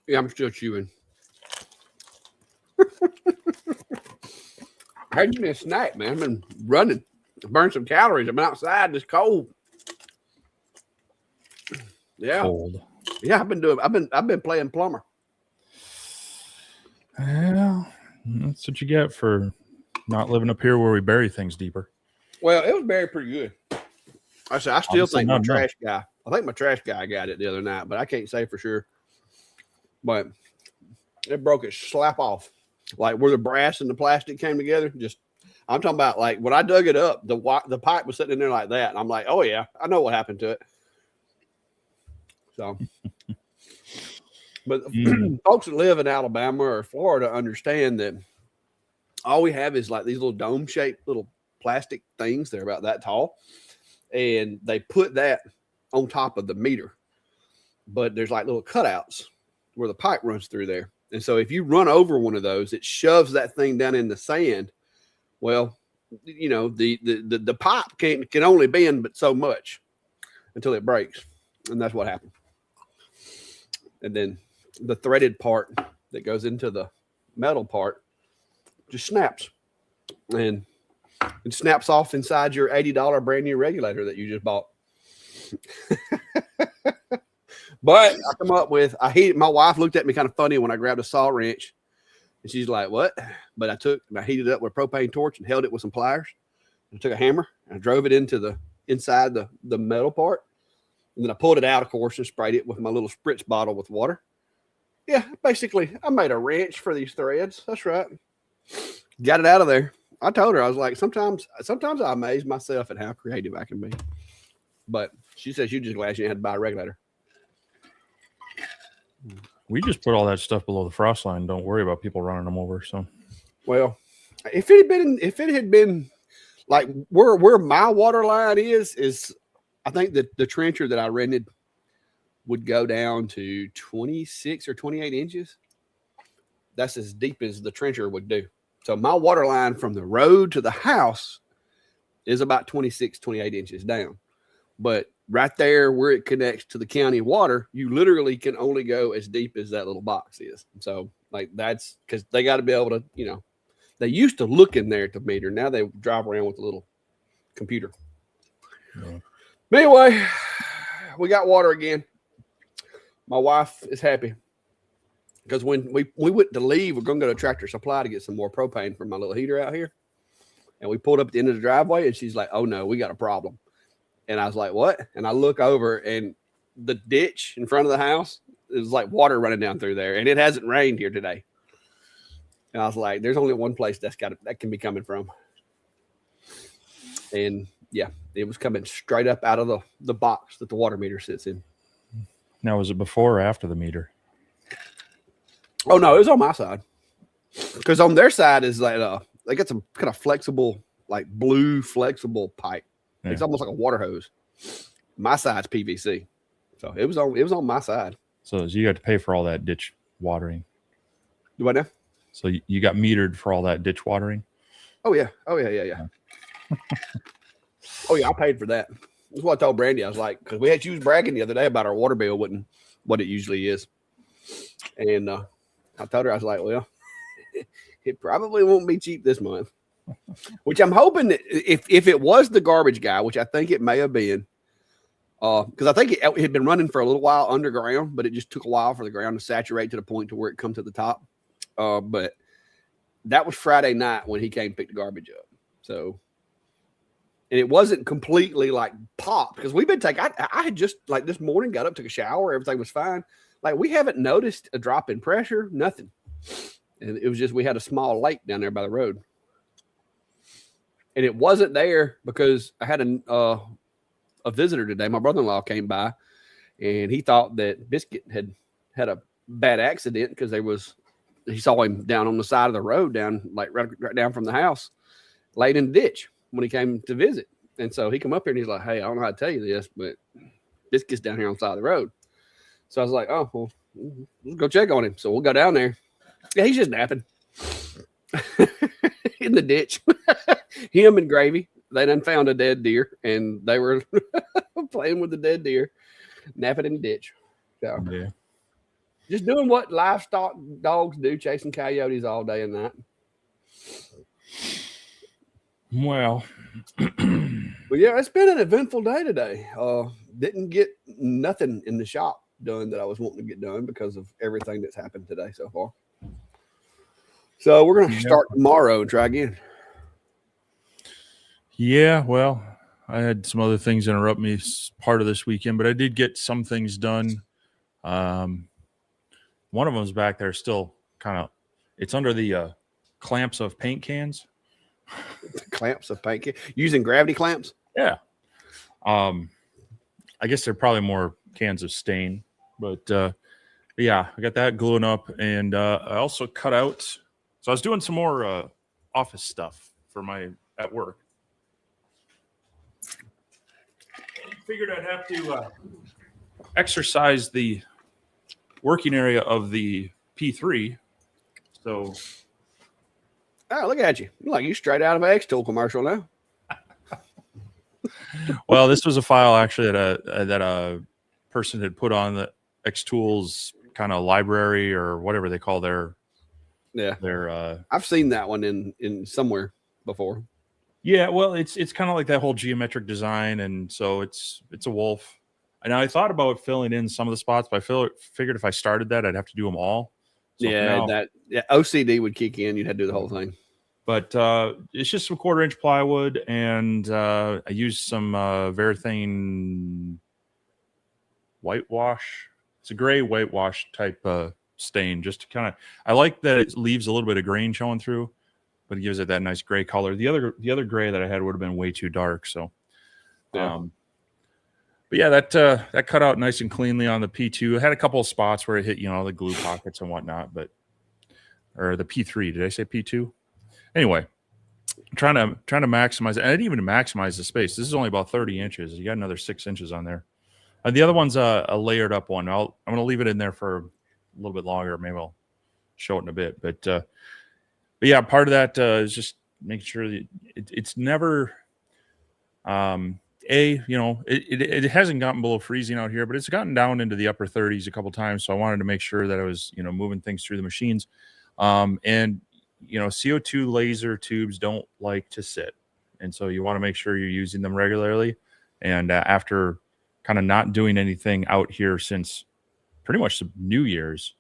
Yeah, I'm still chewing. I had me a snack, man. I've been running, burn some calories. I've been outside. It's cold. Yeah, Cold. yeah. I've been playing plumber. Well, that's what you get for not living up here where we bury things deeper. Well, it was very pretty good. I said I still Obviously think not my enough. trash guy. I think my trash guy got it the other night, but I can't say for sure. But it broke its slap off, like where the brass and the plastic came together. Just I'm talking about like when I dug it up, the pipe was sitting in there like that, and I'm like, oh yeah, I know what happened to it. So, but folks that live in Alabama or Florida understand that all we have is like these little dome shaped little plastic things. They're about that tall, and they put that on top of the meter. But there's like little cutouts where the pipe runs through there. And so if you run over one of those, it shoves that thing down in the sand. Well, you know, the pipe can only bend but so much until it breaks. And that's what happened. And then the threaded part that goes into the metal part just snaps. And it snaps off inside your $80 brand new regulator that you just bought. But I come up with, my wife looked at me kind of funny when I grabbed a saw wrench, and she's like, what? But I heated it up with a propane torch and held it with some pliers. I took a hammer and I drove it into inside the metal part. And then I pulled it out, of course, and sprayed it with my little spritz bottle with water. Yeah, basically, I made a wrench for these threads. That's right. Got it out of there. I told her, I was like, sometimes I amaze myself at how creative I can be. But she says you're just glad she didn't have to buy a regulator. We just put all that stuff below the frost line. Don't worry about people running them over. So, well, if it had been like where my water line is I think that the trencher that I rented would go down to 26 or 28 inches. That's as deep as the trencher would do. So my water line from the road to the house is about 26, 28 inches down. But right there where it connects to the county water, you literally can only go as deep as that little box is. So like that's because they got to be able to, you know, they used to look in there at the meter. Now they drive around with a little computer. Yeah. But anyway, we got water again. My wife is happy because when we went to leave, we're going to go to Tractor Supply to get some more propane for my little heater out here. And we pulled up at the end of the driveway and she's like, oh no, we got a problem. And I was like, what? And I look over and the ditch in front of the house is like water running down through there. And it hasn't rained here today. And I was like, there's only one place that can be coming from. And yeah, it was coming straight up out of the box that the water meter sits in. Now, was it before or after the meter? Oh no, it was on my side. Because on their side is like they got some kind of flexible, like blue flexible pipe. Yeah. It's almost like a water hose. My side's PVC, so it was on my side. So you got to pay for all that ditch watering. Do I know? So you got metered for all that ditch watering? Oh yeah. Oh yeah. Oh yeah, I paid for that. That's what I told Brandy. I was like, because she was bragging the other day about our water bill wasn't what it usually is, and I told her, I was like, well, it probably won't be cheap this month. Which I'm hoping that if it was the garbage guy, which I think it may have been, because I think it had been running for a little while underground, but it just took a while for the ground to saturate to the point to where it come to the top. But that was Friday night when he came to pick the garbage up. So, and it wasn't completely like popped because we've been taking. I had just like this morning got up, took a shower, everything was fine. Like we haven't noticed a drop in pressure, nothing. And it was just we had a small lake down there by the road. And it wasn't there because I had a visitor today. My brother-in-law came by, and he thought that Biscuit had a bad accident because he saw him down on the side of the road, down like right down from the house, laid in the ditch when he came to visit. And so he come up here and he's like, "Hey, I don't know how to tell you this, but Biscuit's down here on the side of the road." So I was like, "Oh, well, let's go check on him." So we'll go down there. Yeah, he's just napping in the ditch. Him and Gravy, they done found a dead deer, and they were playing with the dead deer, napping in the ditch. So, yeah. Just doing what livestock dogs do, chasing coyotes all day and night. Well, But yeah, it's been an eventful day today. Didn't get nothing in the shop done that I was wanting to get done because of everything that's happened today so far. So we're gonna start tomorrow and try again. yeah, well, I had some other things interrupt me part of this weekend, but I did get some things done. One of them's back there still kind of, it's under the clamps of paint cans. Clamps of paint using gravity clamps. Yeah. I guess they're probably more cans of stain, but yeah, I got that gluing up, and I also cut out. So I was doing some more office stuff for my at work. Figured I'd have to exercise the working area of the P3. So, oh, look at you! Like you straight out of an X-Tool commercial now. well, this was a file actually that a person had put on the X-Tools kind of library or whatever they call their I've seen that one in somewhere before. Yeah, well, it's kind of like that whole geometric design, and so it's a wolf. And I thought about filling in some of the spots, but I figured if I started that, I'd have to do them all. So OCD would kick in. You'd have to do the whole thing. But it's just some 1/4-inch plywood, and I used some Varathane whitewash. It's a gray whitewash type stain, just to kind of. I like that it leaves a little bit of grain showing through, but it gives it that nice gray color. The other gray that I had would have been way too dark. So, yeah. But yeah, that cut out nice and cleanly on the P2. I had a couple of spots where it hit, the glue pockets and whatnot, or the P3. Did I say P2? Anyway, trying to maximize it. I didn't even maximize the space. This is only about 30 inches. You got another 6 inches on there. And the other one's a layered up one. I'm going to leave it in there for a little bit longer. Maybe I'll show it in a bit. But yeah, part of that is just making sure that it's never it hasn't gotten below freezing out here, but it's gotten down into the upper 30s a couple times. So I wanted to make sure that I was, moving things through the machines. And CO2 laser tubes don't like to sit. And so you want to make sure you're using them regularly. And after kind of not doing anything out here since pretty much the New Year's.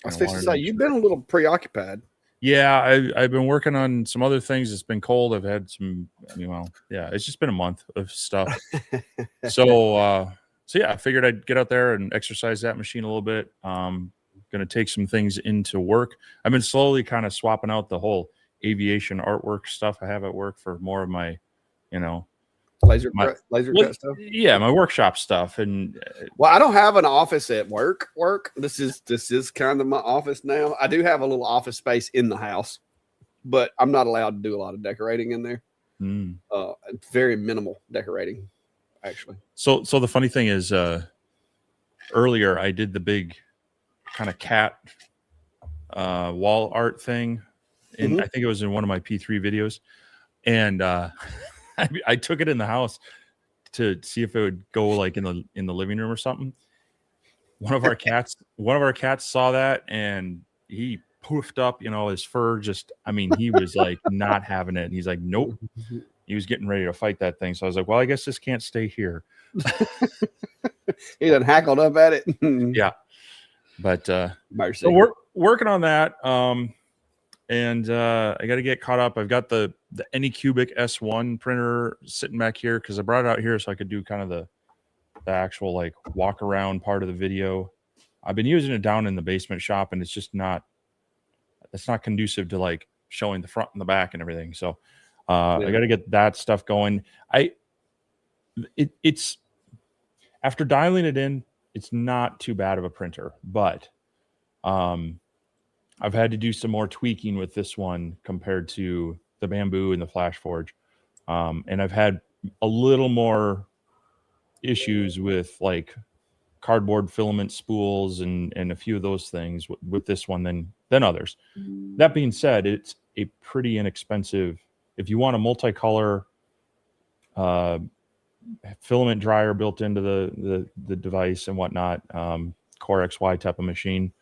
I was supposed to say, you've been a little preoccupied. Yeah, I've been working on some other things. It's been cold. I've had some, it's just been a month of stuff. So yeah, I figured I'd get out there and exercise that machine a little bit. Going to take some things into work. I've been slowly kind of swapping out the whole aviation artwork stuff I have at work for more of my, laser cut stuff. Yeah, my workshop stuff. And well, I don't have an office at work. This is kind of my office now. I do have a little office space in the house, but I'm not allowed to do a lot of decorating in there. Very minimal decorating, actually. So the funny thing is, earlier I did the big kind of cat wall art thing, and I think it was in one of my P3 videos, and I took it in the house to see if it would go like in the living room or something. One of our cats saw that, and he poofed up, his fur he was like not having it. And he's like, nope. He was getting ready to fight that thing. So I was like, well, I guess this can't stay here. He done hackled up at it. Yeah. But so we're working on that. And I got to get caught up. I've got the Anycubic S1 printer sitting back here because I brought it out here so I could do kind of the actual like walk around part of the video. I've been using it down in the basement shop, and it's not conducive to like showing the front and the back and everything. So I got to get that stuff going. It's after dialing it in, it's not too bad of a printer, but I've had to do some more tweaking with this one compared to the Bamboo and the Flash Forge. And I've had a little more issues with like cardboard filament spools and a few of those things with this one than others. That being said, it's a pretty inexpensive, if you want a multicolor filament dryer built into the device and whatnot, Core XY type of machine.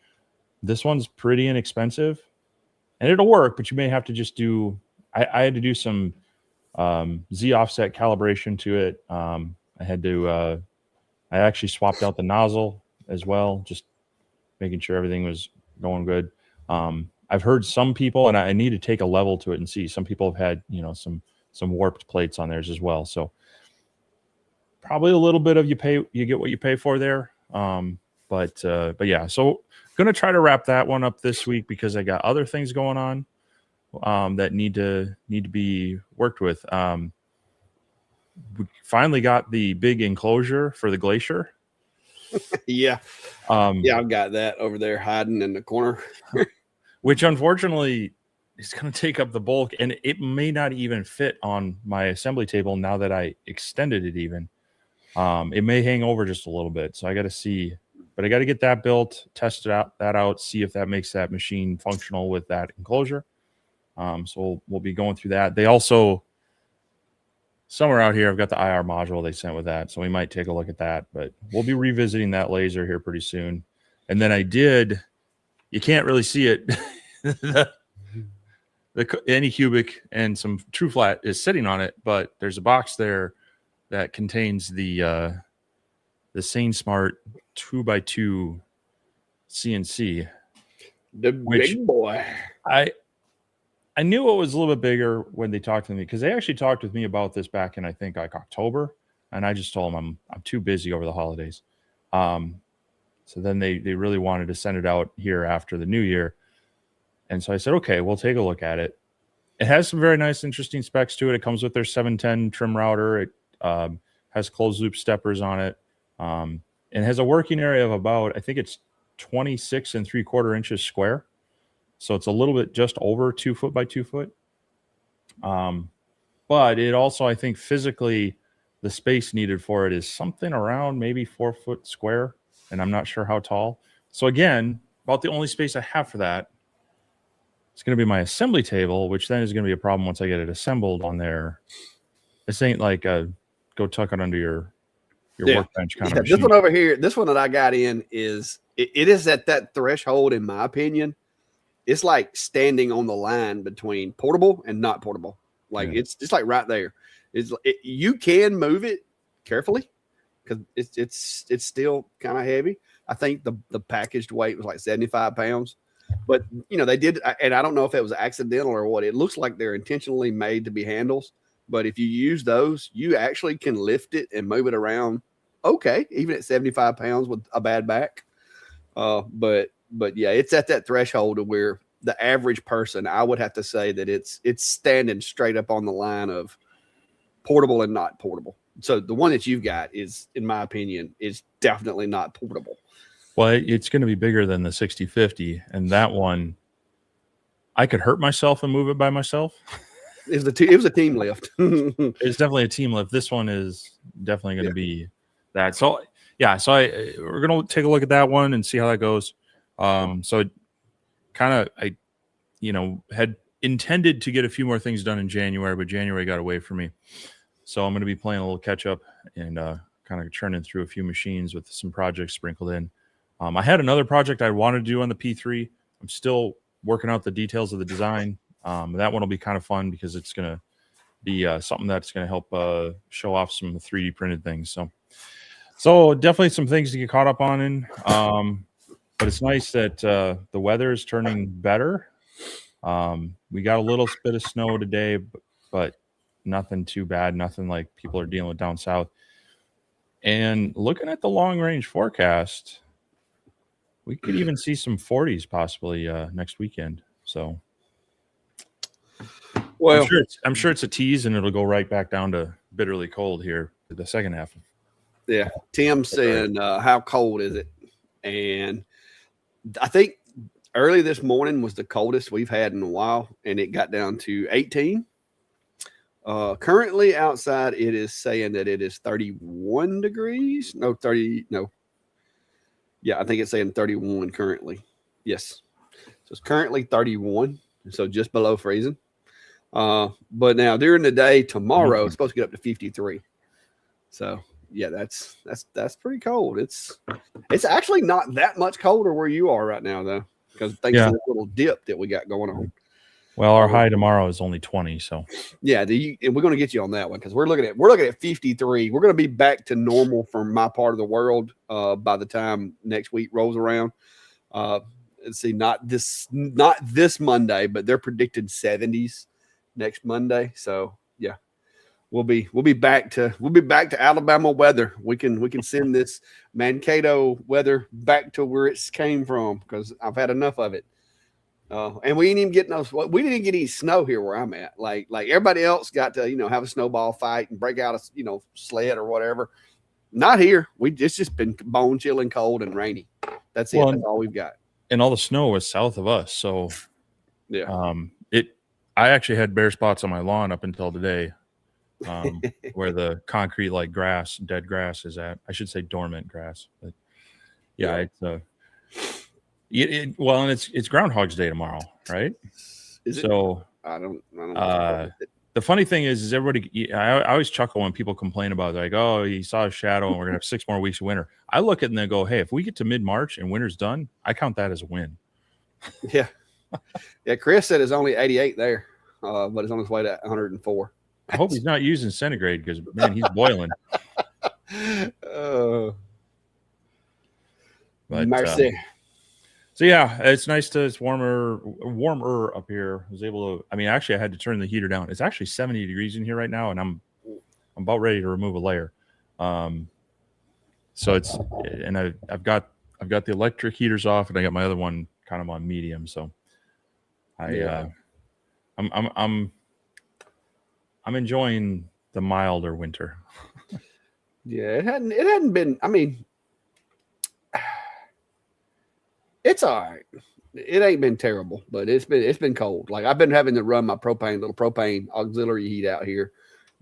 This one's pretty inexpensive, and it'll work, but you may have to just do. I had to do some Z offset calibration to it. I had to. I actually swapped out the nozzle as well, just making sure everything was going good. I've heard some people, and I need to take a level to it and see. Some people have had, some warped plates on theirs as well. So probably a little bit of you get what you pay for there. But yeah, so gonna try to wrap that one up this week because I got other things going on that need to be worked with. We finally got the big enclosure for the Glacier. Yeah. I've got that over there hiding in the corner. Which unfortunately is going to take up the bulk, and it may not even fit on my assembly table now that I extended it even. It may hang over just a little bit, so I got to see. But I got to get that built, test that out, see if that makes that machine functional with that enclosure. So we'll be going through that. They also, somewhere out here, I've got the IR module they sent with that, so we might take a look at that. But we'll be revisiting that laser here pretty soon. And then you can't really see it. the Anycubic and some True Flat is sitting on it, but there's a box there that contains the SaneSmart 2x2 CNC. The big boy. I knew it was a little bit bigger when they talked to me because they actually talked with me about this back in I think like October, and I just told them I'm too busy over the holidays. So then they really wanted to send it out here after the new year. And so I said, okay, we'll take a look at it. It has some very nice, interesting specs to it. It comes with their 710 trim router. It has closed loop steppers on it. And has a working area of about, I think it's 26 3/4 inches square. So it's a little bit just over 2 foot by 2 foot. But it also, I think physically, the space needed for it is something around maybe 4 foot square. And I'm not sure how tall. So again, about the only space I have for that, it's going to be my assembly table, which then is going to be a problem once I get it assembled on there. This ain't like go tuck it under your workbench kind of machine. This one over here, this one that I got in is, it is at that threshold, in my opinion. It's like standing on the line between portable and not portable. Like it's just like right there. You can move it carefully, because it's still kind of heavy. I think the packaged weight was like 75 pounds, but they did, and I don't know if it was accidental or what. It looks like they're intentionally made to be handles, but if you use those, you actually can lift it and move it around. Okay, even at 75 pounds with a bad back. But yeah, it's at that threshold of where the average person, I would have to say that it's standing straight up on the line of portable and not portable. So the one that you've got is, in my opinion, is definitely not portable. Well, it's going to be bigger than the 6050, and that one, I could hurt myself and move it by myself. It was a team lift. It's definitely a team lift. This one is definitely going to be that. So yeah, so we're going to take a look at that one and see how that goes. So I had intended to get a few more things done in January, but January got away from me. So I'm going to be playing a little catch up and kind of churning through a few machines with some projects sprinkled in. I had another project I wanted to do on the P3. I'm still working out the details of the design. That one will be kind of fun because it's going to be something that's going to help show off some 3D printed things. So definitely some things to get caught up on in. But it's nice that the weather is turning better. We got a little bit of snow today, but nothing too bad. Nothing like people are dealing with down south. And looking at the long range forecast, we could even see some 40s possibly next weekend. So, well, I'm sure it's a tease, and it'll go right back down to bitterly cold here the second half. Yeah, Tim's saying, how cold is it? And I think early this morning was the coldest we've had in a while, and it got down to 18. Currently outside, it is saying that it is 31 degrees. No, 30. No. Yeah, I think it's saying 31 currently. Yes. So it's currently 31. So just below freezing. But now during the day tomorrow, it's supposed to get up to 53. So yeah, that's pretty cold. It's actually not that much colder where you are right now, though. because thanks to this little dip that we got going on. Well, our high tomorrow is only 20, so yeah, and we're going to get you on that one because we're looking at 53. We're going to be back to normal for my part of the world by the time next week rolls around. Let's see, not this Monday, but they're predicted 70s next Monday. So yeah, we'll be back to Alabama weather. We can send this Mankato weather back to where it came from because I've had enough of it. And we didn't even get any snow here where I'm at. Like everybody else got to have a snowball fight and break out a sled or whatever. Not here. It's just been bone chilling, cold, and rainy. That's it. That's all we've got. And all the snow was south of us, so yeah. I actually had bare spots on my lawn up until today, where the concrete like grass, dead grass is at. I should say dormant grass, but yeah. It's it's Groundhog's Day tomorrow, right? Is it? So I don't know. The funny thing is everybody. I always chuckle when people complain about it, like, oh, you saw a shadow, and we're gonna have 6 more weeks of winter. I look at it and then go, hey, if we get to mid-March and winter's done, I count that as a win. Yeah, yeah. Chris said it's only 88 there, but it's on its way to 104. I hope he's not using centigrade because man, he's boiling. Mercy. So yeah, it's nice it's warmer up here. I was able to. I mean, actually, I had to turn the heater down. It's actually 70 degrees in here right now, and I'm about ready to remove a layer. So I've got the electric heaters off, and I got my other one kind of on medium. So I'm enjoying the milder winter. Yeah, it hadn't been. I mean, it's all right. It ain't been terrible, but it's been cold. Like I've been having to run my little propane auxiliary heat out here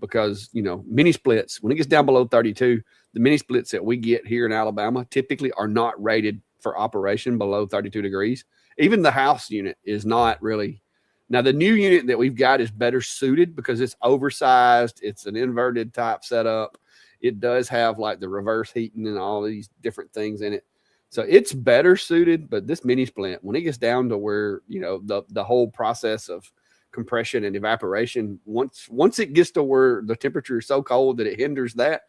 because mini splits, when it gets down below 32, the mini splits that we get here in Alabama typically are not rated for operation below 32 degrees. Even the house unit is not really. Now the new unit that we've got is better suited because it's oversized. It's an inverted type setup. It does have like the reverse heating and all these different things in it. So it's better suited, but this mini split, when it gets down to where, the whole process of compression and evaporation, once it gets to where the temperature is so cold that it hinders that,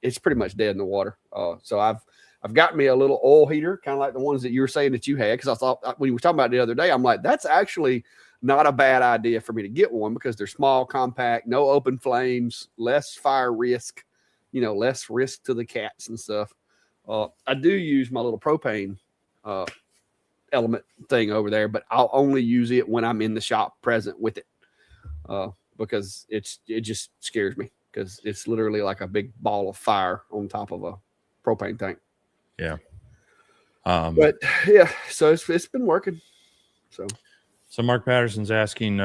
it's pretty much dead in the water. So I've got me a little oil heater, kind of like the ones that you were saying that you had. Cause I thought when you were talking about it the other day, I'm like, that's actually not a bad idea for me to get one because they're small, compact, no open flames, less fire risk, less risk to the cats and stuff. I do use my little propane element thing over there, but I'll only use it when I'm in the shop present with it because it just scares me because it's literally like a big ball of fire on top of a propane tank. Yeah. But yeah, so it's been working. So Mark Patterson's asking,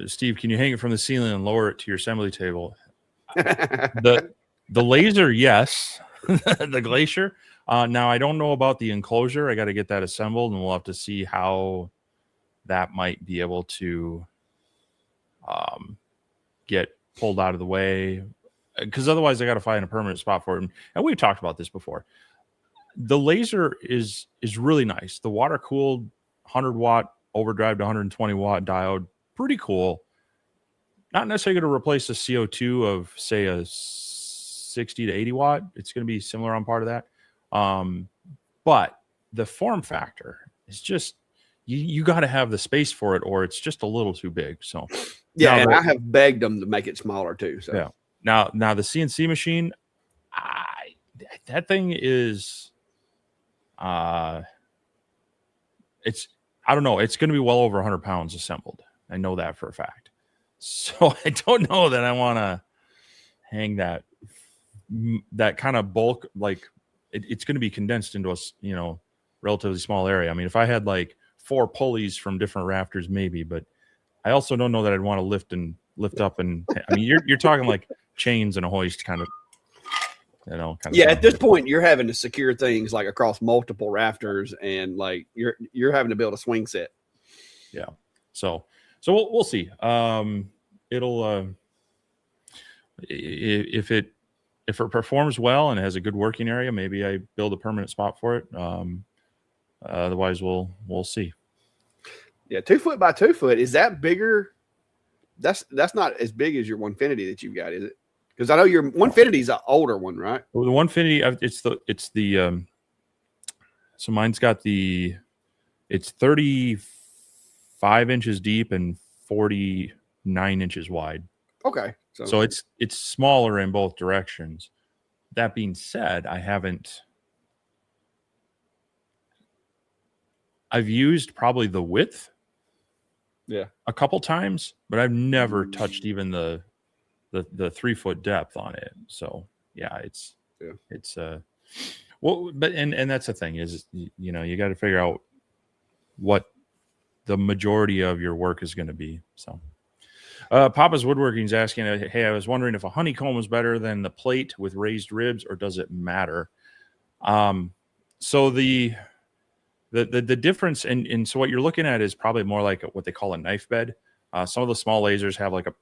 Steve, can you hang it from the ceiling and lower it to your assembly table? The laser, yes. The Glacier. Now I don't know about the enclosure. I got to get that assembled, and we'll have to see how that might be able to get pulled out of the way. Because otherwise, I got to find a permanent spot for it. And we've talked about this before. The laser is really nice. The water cooled 100-watt overdrive to 120-watt diode, pretty cool. Not necessarily going to replace the CO2 of say a 60 to 80 watt. It's going to be similar on part of that. But the form factor is just, you got to have the space for it or it's just a little too big. So yeah, and I have begged them to make it smaller too. So yeah. Now the CNC machine, that thing is, I don't know. It's going to be well over 100 pounds assembled. I know that for a fact. So I don't know that I want to hang that kind of bulk, like it's going to be condensed into a relatively small area. I mean, if I had like 4 pulleys from different rafters, maybe, but I also don't know that I'd want to lift up and I mean, you're talking like chains and a hoist kind of yeah. At this point, you're having to secure things like across multiple rafters, and like you're having to build a swing set. Yeah. So we'll see. It'll if it performs well and has a good working area, maybe I build a permanent spot for it. Otherwise, we'll see. Yeah, 2 foot by 2 foot. Is that bigger? That's not as big as your Onefinity that you've got, is it? Because I know your Onefinity is an older one, right? The Onefinity, it's the so mine's got it's 35 inches deep and 49 inches wide. Okay, so it's smaller in both directions. That being said, I've used probably the width a couple times, but I've never touched even the 3 foot depth on it. So yeah, it's well, but and that's the thing is, you know, you got to figure out what the majority of your work is going to be. So Papa's Woodworking is asking, hey, I was wondering if a honeycomb is better than the plate with raised ribs, or does it matter? So the difference, and so what you're looking at is probably more like what they call a knife bed. Some of the small lasers have like a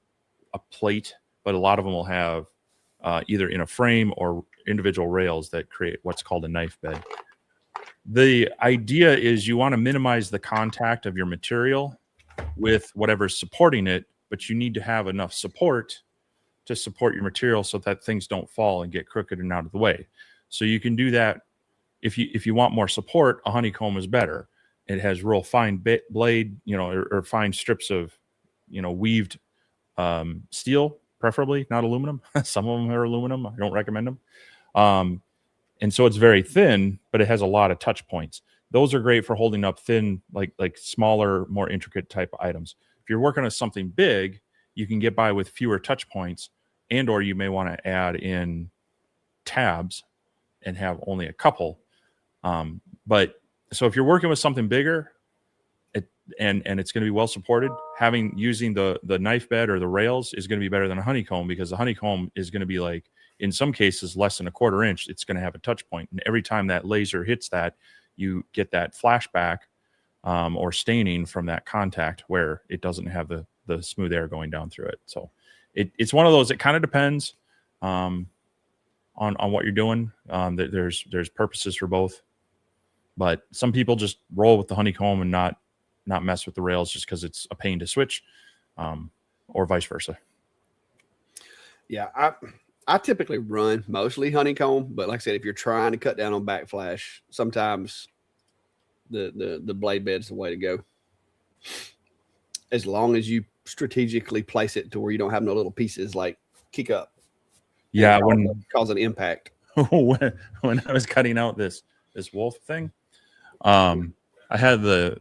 plate, but a lot of them will have either in a frame or individual rails that create what's called a knife bed. The idea is you want to minimize the contact of your material with whatever's supporting it, but you need to have enough support to support your material so that things don't fall and get crooked and out of the way. So you can do that. If you want more support, a honeycomb is better. It has real fine blade, you know, or fine strips of, you know, weaved steel, preferably not aluminum. Some of them are aluminum. I don't recommend them. And so it's very thin, but it has a lot of touch points. Those are great for holding up thin, like smaller, more intricate type of items. If you're working on something big, you can get by with fewer touch points, and or you may want to add in tabs and have only a couple. But so if you're working with something bigger, and it's going to be well supported, using the knife bed or the rails is going to be better than a honeycomb, because the honeycomb is going to be like, in some cases, less than a 1/4 inch. It's going to have a touch point, and every time that laser hits that, you get that flashback or staining from that contact where it doesn't have the smooth air going down through it. So it's one of those. It kind of depends on what you're doing. There's purposes for both, but some people just roll with the honeycomb and not mess with the rails just because it's a pain to switch, or vice versa. Yeah, I typically run mostly honeycomb, but like I said, if you're trying to cut down on backflash, sometimes the blade bed's the way to go. As long as you strategically place it to where you don't have no little pieces like kick up. Yeah, cause an impact. when I was cutting out this wolf thing, I had the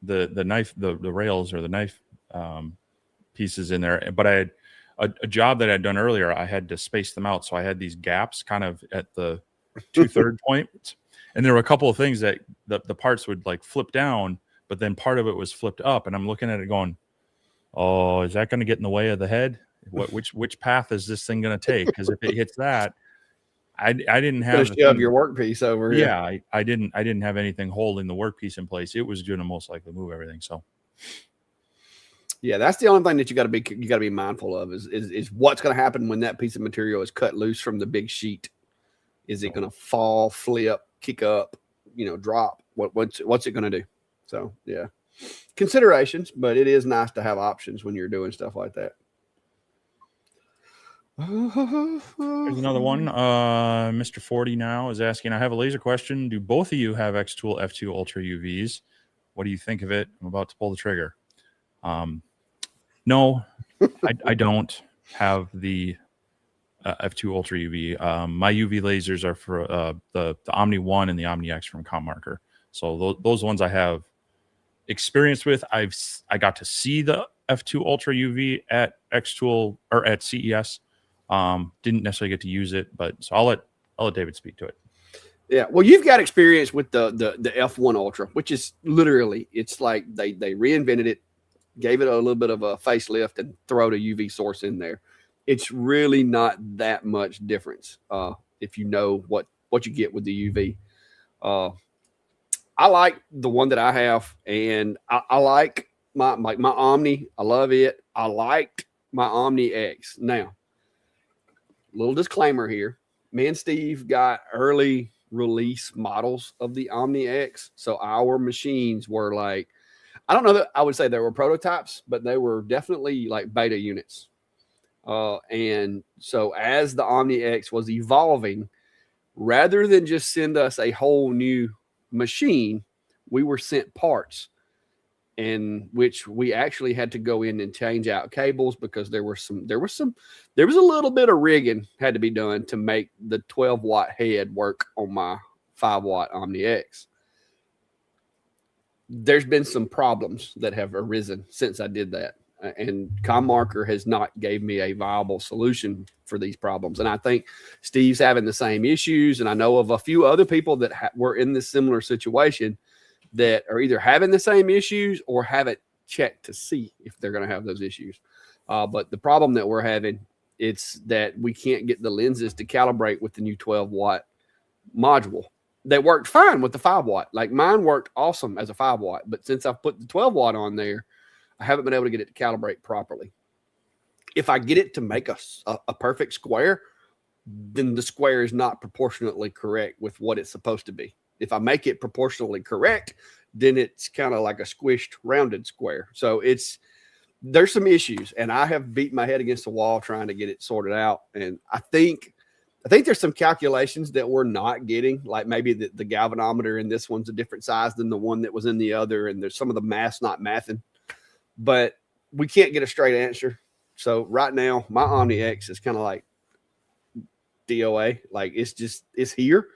knife, the rails or the knife pieces in there, but I had a job that I'd done earlier. I had to space them out, so I had these gaps kind of at the 2/3 point, and there were a couple of things that the parts would like flip down, but then part of it was flipped up, and I'm looking at it going, oh, is that going to get in the way of the head? Which path is this thing going to take? Because if it hits that, I didn't have shove your workpiece over. Yeah, I didn't have anything holding the workpiece in place. It was going to most likely move everything. So yeah, that's the only thing that you got to be mindful of is what's going to happen when that piece of material is cut loose from the big sheet. Is it going to fall, flip, kick up, drop? What's it going to do? So yeah, considerations, but it is nice to have options when you're doing stuff like that. There's another one. Mr. 40 now is asking, I have a laser question. Do both of you have X-Tool F2 Ultra UVs? What do you think of it? I'm about to pull the trigger. No, I don't have the F2 Ultra UV. My UV lasers are for the Omni 1 and the Omni X from CommMarker. So those ones I have experience with. I got to see the F2 Ultra UV at X-Tool or at CES. Didn't necessarily get to use it, but so I'll let David speak to it. Yeah, well, you've got experience with the F1 Ultra, which is literally, it's like they reinvented it, gave it a little bit of a facelift, and throw the UV source in there. It's really not that much difference if you know what you get with the UV. I like the one that I have, and I like my Omni. I love it. I liked my Omni X. Now, little disclaimer here. Me and Steve got early release models of the Omni X. So our machines were like, I don't know that I would say they were prototypes, but they were definitely like beta units. And so as the Omni X was evolving, rather than just send us a whole new machine, we were sent parts, in which we actually had to go in and change out cables because there was a little bit of rigging had to be done to make the 12-watt head work on my 5-watt Omni X. There's been some problems that have arisen since I did that, and ComMarker has not gave me a viable solution for these problems. And I think Steve's having the same issues, and I know of a few other people that were in this similar situation that are either having the same issues or haven't checked to see if they're going to have those issues. But the problem that we're having, it's that we can't get the lenses to calibrate with the new 12-watt module. They worked fine with the 5-watt. Like mine worked awesome as a 5-watt, but since I've put the 12-watt on there, I haven't been able to get it to calibrate properly. If I get it to make a perfect square, then the square is not proportionately correct with what it's supposed to be. If I make it proportionally correct, then it's kind of like a squished, rounded square. So there's some issues, and I have beat my head against the wall trying to get it sorted out. And I think there's some calculations that we're not getting, like maybe the galvanometer in this one's a different size than the one that was in the other, and there's some of the math's not mathing, but we can't get a straight answer. So right now, my Omni X is kind of like DOA, like it's here.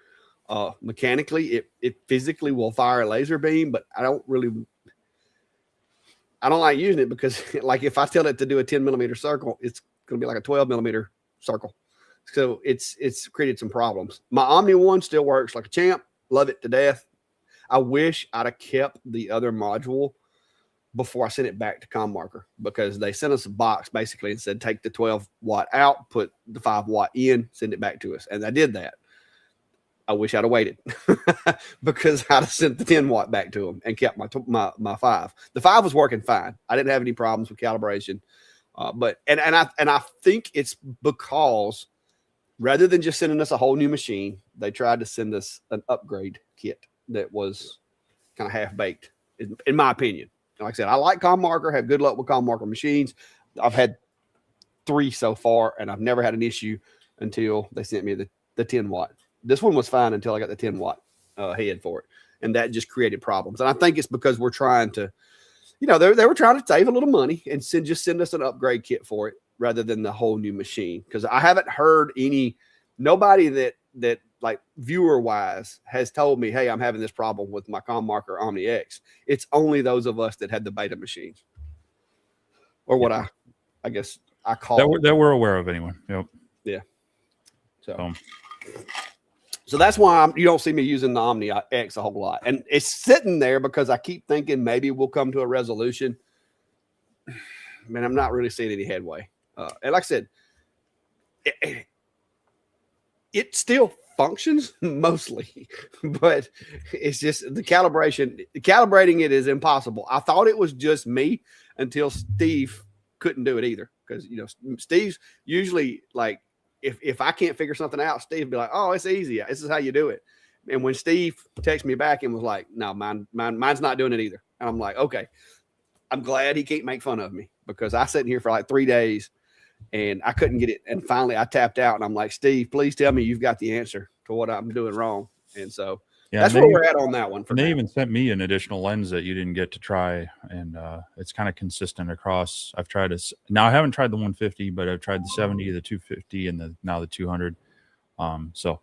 Mechanically, it physically will fire a laser beam, but I don't like using it because, like, if I tell it to do a 10-millimeter circle, it's going to be like a 12-millimeter circle. So it's created some problems. My Omni One still works like a champ. Love it to death. I wish I'd have kept the other module before I sent it back to ComMarker, because they sent us a box basically and said, take the 12-watt out, put the 5-watt in, send it back to us. And I did that. I wish I'd have waited because I'd have sent the 10-watt back to them and kept my 5. The 5 was working fine. I didn't have any problems with calibration. But I think it's because rather than just sending us a whole new machine, they tried to send us an upgrade kit that was kind of half-baked, in my opinion. And like I said, I like ComMarker, have good luck with ComMarker machines. I've had 3 so far, and I've never had an issue until they sent me the 10-watt. This one was fine until I got the 10-watt head for it, and that just created problems. And I think it's because we're trying to, they were trying to save a little money and just send us an upgrade kit for it rather than the whole new machine. Because I haven't heard nobody that like viewer wise has told me, hey, I'm having this problem with my ComMarker Omni X. It's only those of us that had the beta machines, or what I guess I call that we're aware of anyway. Yep. Yeah. So that's why you don't see me using the Omni X a whole lot. And it's sitting there because I keep thinking maybe we'll come to a resolution. Man, I'm not really seeing any headway. And like I said, it still functions mostly, but it's just the calibration. Calibrating it is impossible. I thought it was just me until Steve couldn't do it either. Because, Steve's usually like, if I can't figure something out, Steve be like, oh, it's easy. This is how you do it. And when Steve texted me back and was like, no, mine's not doing it either. And I'm like, okay, I'm glad he can't make fun of me, because I sat in here for like 3 days and I couldn't get it. And finally I tapped out and I'm like, Steve, please tell me you've got the answer to what I'm doing wrong. And so that's where we're at on that one. They even sent me an additional lens that you didn't get to try. And it's kind of consistent across. I've tried this. Now I haven't tried the 150, but I've tried the 70, the 250, and now the 200. So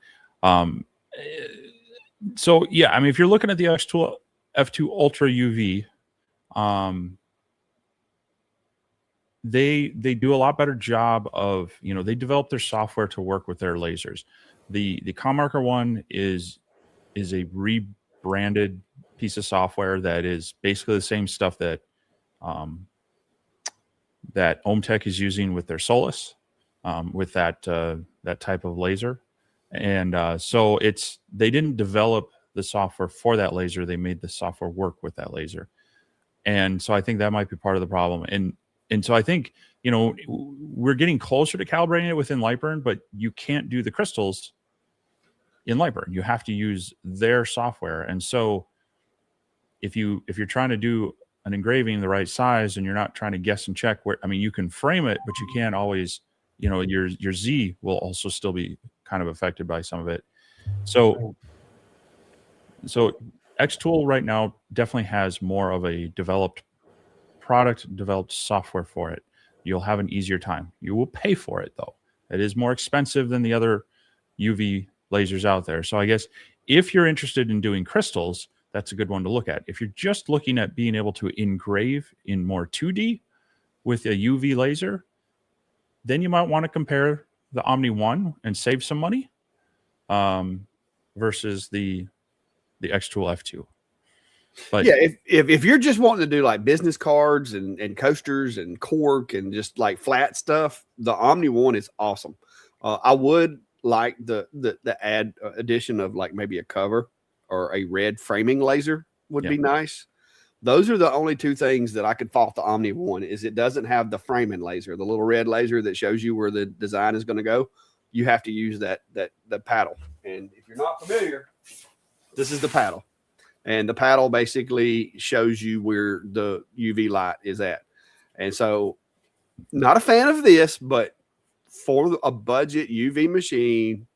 yeah, I mean, if you're looking at the F2 Ultra UV, they do a lot better job of, they develop their software to work with their lasers. The ComMarker one is a rebranded piece of software that is basically the same stuff that that OhmTech is using with their Solus, with that type of laser. And so they didn't develop the software for that laser. They made the software work with that laser. And so I think that might be part of the problem. And so I think, we're getting closer to calibrating it within Lightburn, but you can't do the crystals in Lightburn. You have to use their software. And so if you're trying to do an engraving the right size and you're not trying to guess and check where, I mean, you can frame it, but you can't always, you know, your Z will also still be kind of affected by some of it. So Xtool right now definitely has more of a developed software for it. You'll have an easier time. You will pay for it though. It is more expensive than the other UV lasers out there. So I guess if you're interested in doing crystals, that's a good one to look at. If you're just looking at being able to engrave in more 2D with a UV laser, then you might want to compare the Omni 1 and save some money versus the Xtool F2. But yeah, if you're just wanting to do like business cards and coasters and cork and just like flat stuff, the Omni 1 is awesome. I would like the addition of like maybe a cover or a red framing laser would be nice. Those are the only two things that I could fault the Omni 1 is it doesn't have the framing laser, the little red laser that shows you where the design is going to go. You have to use the paddle. And if you're not familiar, this is the paddle. And the paddle basically shows you where the UV light is at. And so not a fan of this, but for a budget UV machine,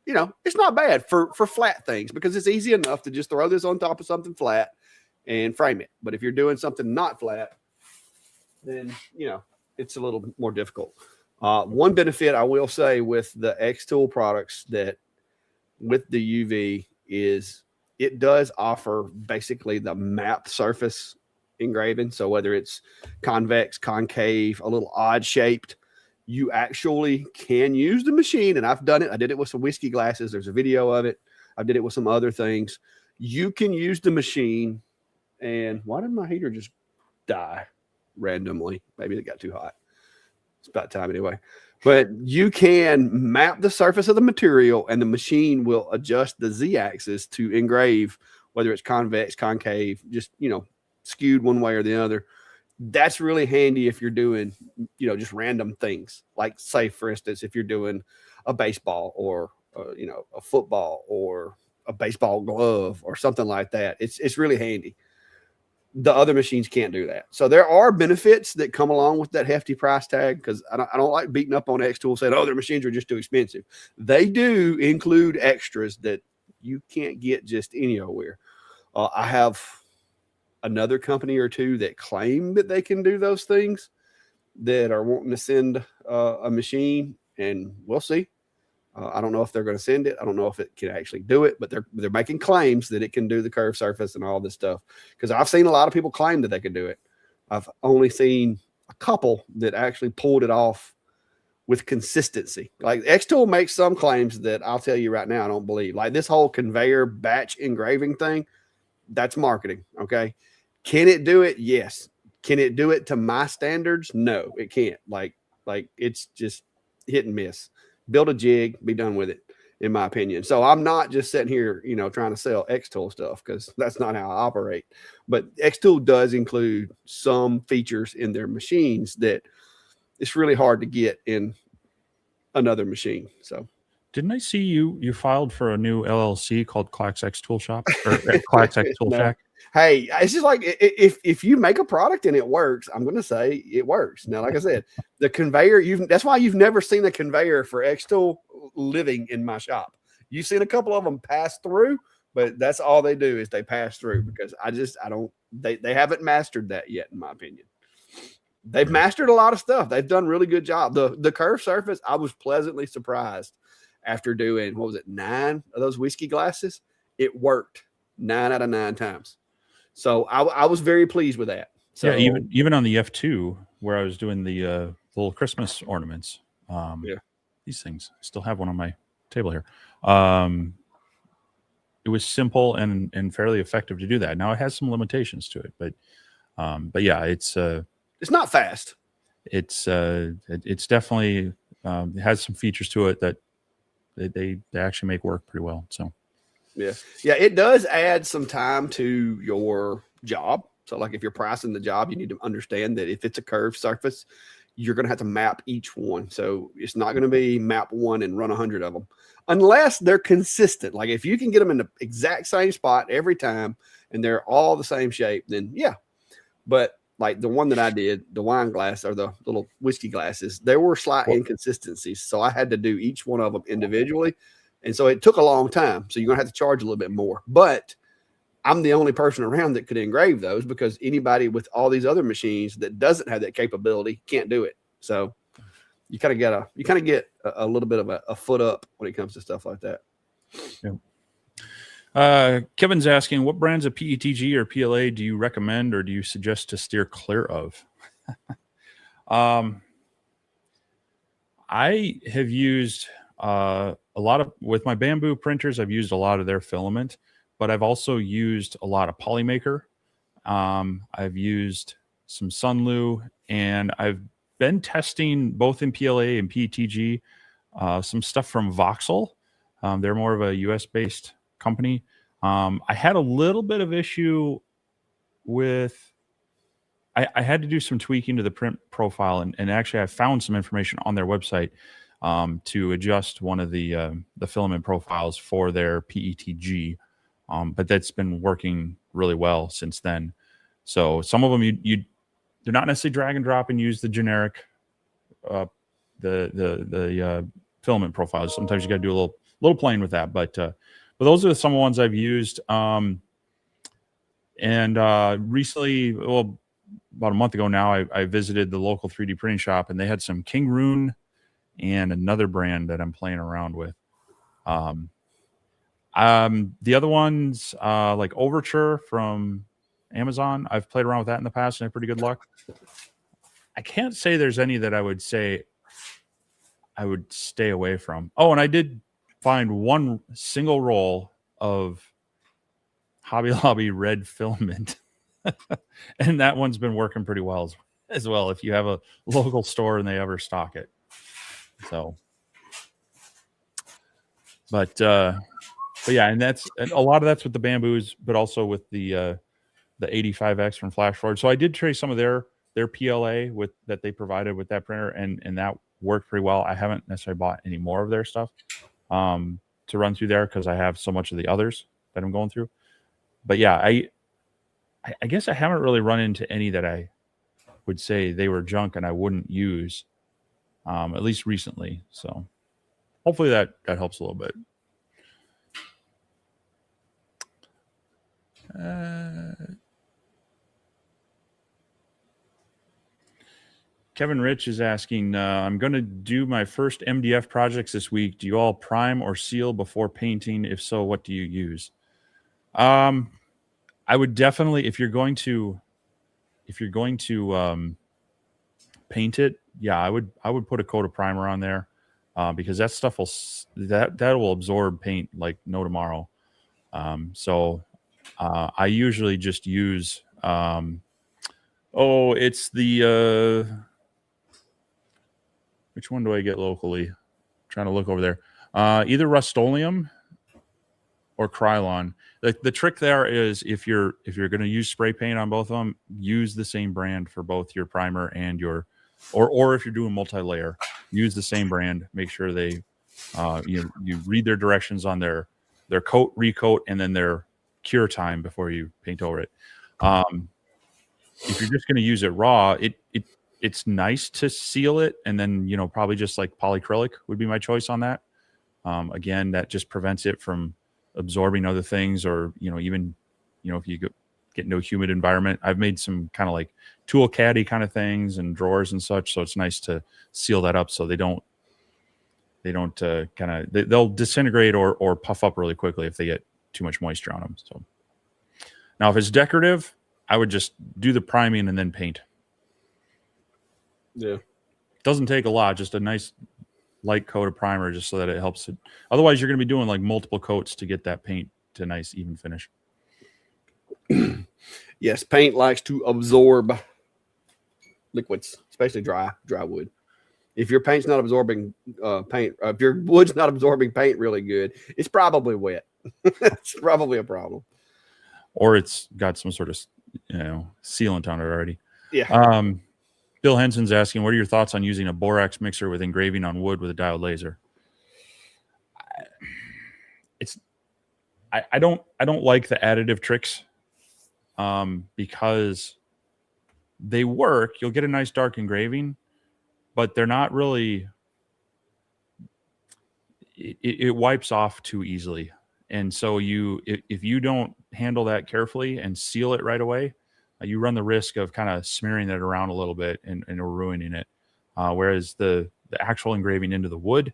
you know, it's not bad for flat things because it's easy enough to just throw this on top of something flat and frame it. But if you're doing something not flat, then, you know, it's a little more difficult. One benefit I will say with the Xtool products that with the UV is it does offer basically the map surface engraving. So whether it's convex, concave, a little odd shaped, you actually can use the machine. And I've done it. I did it with some whiskey glasses. There's a video of it. I did it with some other things. You can use the machine. And why did my heater just die randomly? Maybe it got too hot. It's about time anyway. But you can map the surface of the material and the machine will adjust the Z-axis to engrave, whether it's convex, concave, just, you know, skewed one way or the other. That's really handy if you're doing, you know, just random things. Like say, for instance, if you're doing a baseball or, you know, a football or a baseball glove or something like that. It's really handy. The other machines can't do that. So there are benefits that come along with that hefty price tag because I don't like beating up on Xtool saying, oh, their machines are just too expensive. They do include extras that you can't get just anywhere. I have another company or two that claim that they can do those things that are wanting to send a machine, and we'll see. I don't know if they're going to send it. I don't know if it can actually do it, but they're making claims that it can do the curved surface and all this stuff. Because I've seen a lot of people claim that they can do it. I've only seen a couple that actually pulled it off with consistency. Like Xtool makes some claims that I'll tell you right now I don't believe. Like this whole conveyor batch engraving thing, that's marketing. Okay, can it do it? Yes. Can it do it to my standards? No, it can't. Like it's just hit and miss. Build a jig, be done with it, in my opinion. So I'm not just sitting here, you know, trying to sell Xtool stuff because that's not how I operate. But Xtool does include some features in their machines that it's really hard to get in another machine. So didn't I see you filed for a new LLC called Clax Xtool Shop or Clax Xtool No. Shack? Hey, it's just like if you make a product and it works, I'm going to say it works. Now, like I said, the conveyor, that's why you've never seen a conveyor for Xtool living in my shop. You've seen a couple of them pass through, but that's all they do is they pass through because they haven't mastered that yet, in my opinion. They've mastered a lot of stuff. They've done a really good job. The curved surface, I was pleasantly surprised after doing, 9 of those whiskey glasses. It worked 9 out of 9 times. So I was very pleased with that. So yeah, even on the F2 where I was doing the little Christmas ornaments, these things, I still have one on my table here. It was simple and fairly effective to do that. Now it has some limitations to it, but yeah, it's not fast. It's definitely it has some features to it that they actually make work pretty well. So. Yeah, it does add some time to your job. So like if you're pricing the job, you need to understand that if it's a curved surface, you're going to have to map each one. So it's not going to be map one and run 100 of them unless they're consistent. Like if you can get them in the exact same spot every time and they're all the same shape, then yeah. But like the one that I did, the wine glass or the little whiskey glasses, there were slight inconsistencies. So I had to do each one of them individually. And so it took a long time. So you're going to have to charge a little bit more. But I'm the only person around that could engrave those because anybody with all these other machines that doesn't have that capability can't do it. So you kind of get a little bit of a foot up when it comes to stuff like that. Yeah. Kevin's asking, what brands of PETG or PLA do you recommend or do you suggest to steer clear of? I have used a lot of, with my bamboo printers, I've used a lot of their filament, but I've also used a lot of Polymaker. I've used some Sunlu, and I've been testing both in PLA and PETG, some stuff from Voxel. They're more of a US-based company. I had a little bit of issue with, I had to do some tweaking to the print profile, and actually I found some information on their website to adjust one of the filament profiles for their PETG. But that's been working really well since then. So some of them they're not necessarily drag and drop and use the generic the filament profiles. Sometimes you got to do a little playing with that. But those are some ones I've used. And recently, well, about a month ago now, I visited the local 3D printing shop, and they had some King Rune and another brand that I'm playing around with. The other ones, like Overture from Amazon, I've played around with that in the past and had pretty good luck. I can't say there's any that I would say I would stay away from. Oh, and I did find one single roll of Hobby Lobby red filament. And that one's been working pretty well as well if you have a local store and they ever stock it. So, but yeah, and a lot of that's with the bamboos, but also with the 85X from Flash Forward. So I did trace some of their PLA that they provided with that printer, and that worked pretty well. I haven't necessarily bought any more of their stuff to run through there because I have so much of the others that I'm going through. But yeah, I guess I haven't really run into any that I would say they were junk and I wouldn't use, at least recently. So hopefully that helps a little bit. Kevin Rich is asking, I'm going to do my first MDF projects this week. Do you all prime or seal before painting? If so, what do you use? I would definitely, if you're going to paint it, yeah, I would put a coat of primer on there, because that stuff that will absorb paint like no tomorrow. So I usually just use it's the which one do I get locally? I'm trying to look over there. Either Rust-Oleum or Krylon. The trick there is if you're going to use spray paint on both of them, use the same brand for both your primer and your, or if you're doing multi-layer, use the same brand. Make sure they you read their directions on their coat, recoat, and then their cure time before you paint over it. If you're just going to use it raw, it's nice to seal it, and then probably just like polyacrylic would be my choice on that. Again, that just prevents it from absorbing other things, or even if you get into a humid environment. I've made some kind of like tool caddy kind of things and drawers and such, so it's nice to seal that up so they'll disintegrate or puff up really quickly if they get too much moisture on them. So now if it's decorative, I would just do the priming and then paint. Yeah, doesn't take a lot, just a nice light coat of primer just so that it helps it. Otherwise you're going to be doing like multiple coats to get that paint to a nice even finish. Yes, paint likes to absorb liquids, especially dry wood. If your paint's not absorbing paint, if your wood's not absorbing paint really good, it's probably wet. It's probably a problem, or it's got some sort of sealant on it already. Yeah. Bill Henson's asking, what are your thoughts on using a borax mixer with engraving on wood with a diode laser? I don't like the additive tricks because they work. You'll get a nice dark engraving, but they're not really. It wipes off too easily, and so if you don't handle that carefully and seal it right away, you run the risk of kind of smearing it around a little bit and ruining it. Whereas the actual engraving into the wood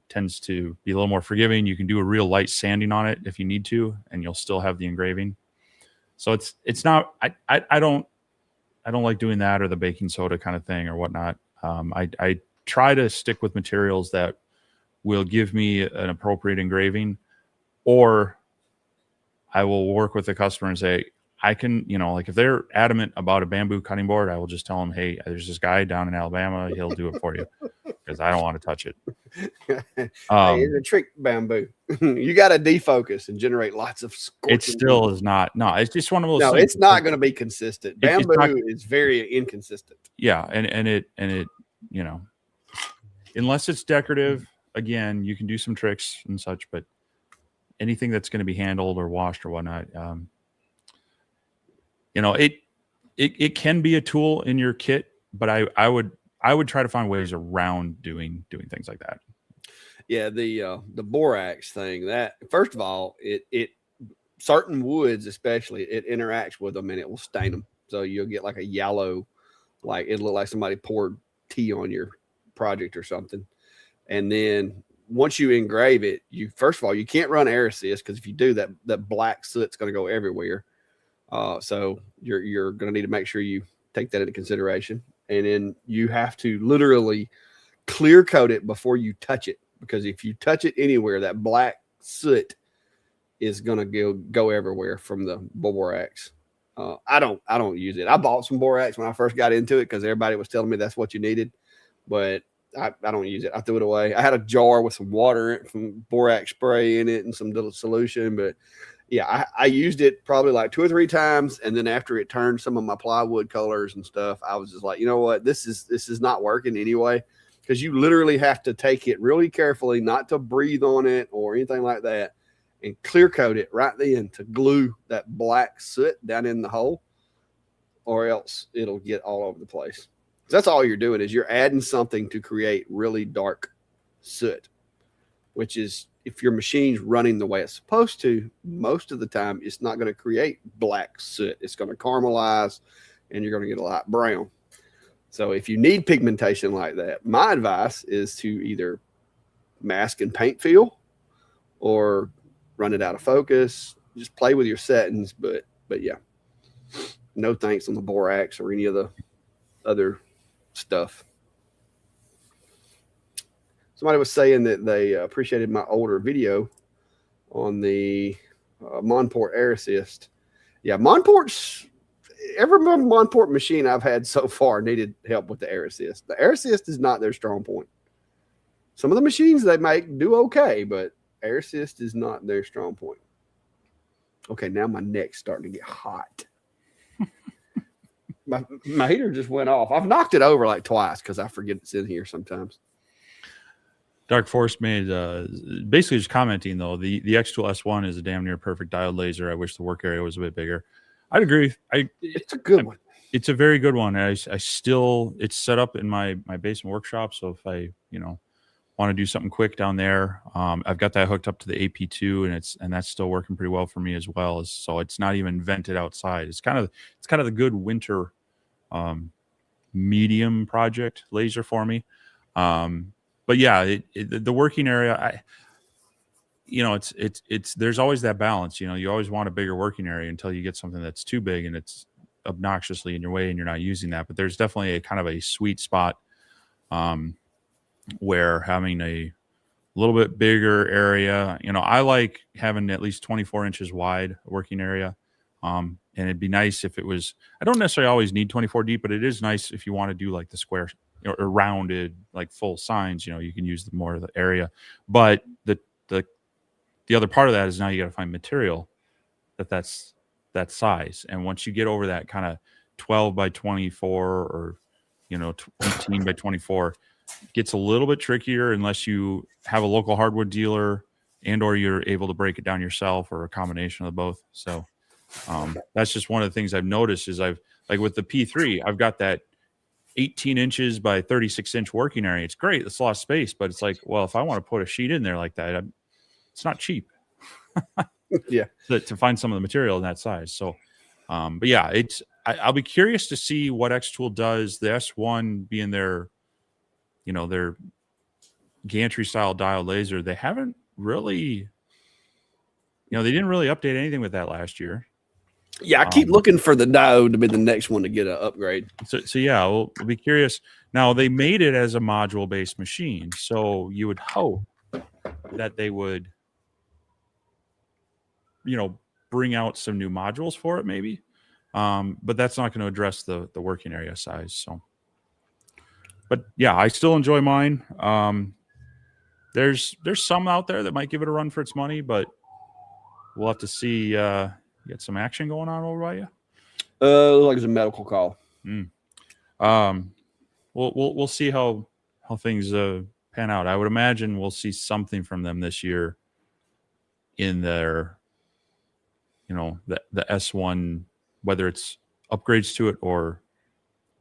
tends to be a little more forgiving. You can do a real light sanding on it if you need to, and you'll still have the engraving. So it's not. I don't like doing that or the baking soda kind of thing or whatnot. I try to stick with materials that will give me an appropriate engraving, or I will work with the customer and say, I can, like if they're adamant about a bamboo cutting board, I will just tell them, hey, there's this guy down in Alabama. He'll do it for you because I don't want to touch it. Hey, it's a trick bamboo. You got to defocus and generate lots of scorching. It still is not. No, it's just one of those. No, things. it's not going to be consistent. Bamboo is very inconsistent. Yeah, and it, unless it's decorative, again, you can do some tricks and such, but anything that's going to be handled or washed or whatnot, it can be a tool in your kit, but I would try to find ways around doing things like that. Yeah, the borax thing, that first of all, it certain woods especially, it interacts with them and it will stain them. So you'll get like a yellow, like it'll look like somebody poured tea on your project or something. And then once you engrave it, first of all, you can't run air assist because if you do that black soot's going to go everywhere. So you're going to need to make sure you take that into consideration. And then you have to literally clear coat it before you touch it, because if you touch it anywhere, that black soot is going to go everywhere from the borax. I don't use it. I bought some borax when I first got into it because everybody was telling me that's what you needed, but I don't use it. I threw it away. I had a jar with some water, some borax spray in it and some little solution, but yeah, I used it probably like 2 or 3 times. And then after it turned some of my plywood colors and stuff, I was just like, you know what, this is not working anyway. Because you literally have to take it really carefully, not to breathe on it or anything like that, and clear coat it right then to glue that black soot down in the hole, or else it'll get all over the place. So that's all you're doing, is you're adding something to create really dark soot, which is, if your machine's running the way it's supposed to, most of the time it's not going to create black soot. It's going to caramelize and you're going to get a light brown. So if you need pigmentation like that, my advice is to either mask and paint fill or run it out of focus. Just play with your settings, but yeah, no thanks on the borax or any of the other stuff. Somebody was saying that they appreciated my older video on the Monport air assist. Yeah, every Monport machine I've had so far needed help with the air assist. The air assist is not their strong point. Some of the machines they make do okay, but air assist is not their strong point. Okay, now my neck's starting to get hot. my heater just went off. I've knocked it over like twice because I forget it's in here sometimes. Dark Force made basically just commenting though, the X-Tool S1 is a damn near perfect diode laser. I wish the work area was a bit bigger. I'd agree. It's a good one. It's a very good one. I still, it's set up in my basement workshop. So if I want to do something quick down there, I've got that hooked up to the AP2, and that's still working pretty well for me as well. So it's not even vented outside. It's kind of the good winter medium project laser for me. But yeah, the working area, it's there's always that balance. You always want a bigger working area until you get something that's too big and it's obnoxiously in your way and you're not using that. But there's definitely a kind of a sweet spot where having a little bit bigger area, I like having at least 24 inches wide working area. And it'd be nice if it was, I don't necessarily always need 24 deep, but it is nice if you want to do like the square or rounded, like full signs, you can use more of the area. But the other part of that is now you got to find material that's that size. And once you get over that kind of 12 by 24 or 18 by 24. Gets a little bit trickier unless you have a local hardwood dealer and or you're able to break it down yourself, or a combination of both. So that's just one of the things I've noticed is like with the P3, I've got that 18 inches by 36-inch working area. It's great. It's a lot of space, but it's like, well, if I want to put a sheet in there like that, it's not cheap. Yeah. To find some of the material in that size. So, but yeah, I'll be curious to see what X Tool does. The S1 being their gantry style dial laser, they haven't really, they didn't really update anything with that last year. Yeah, I keep looking for the diode to be the next one to get an upgrade. So yeah, we'll be curious. Now they made it as a module based machine, so you would hope that they would, bring out some new modules for it, maybe. But that's not going to address the working area size. So, but yeah, I still enjoy mine. There's some out there that might give it a run for its money, but we'll have to see. Get some action going on over by you. Like it's a medical call. We'll see how things pan out. I would imagine we'll see something from them this year in their, the S1, whether it's upgrades to it or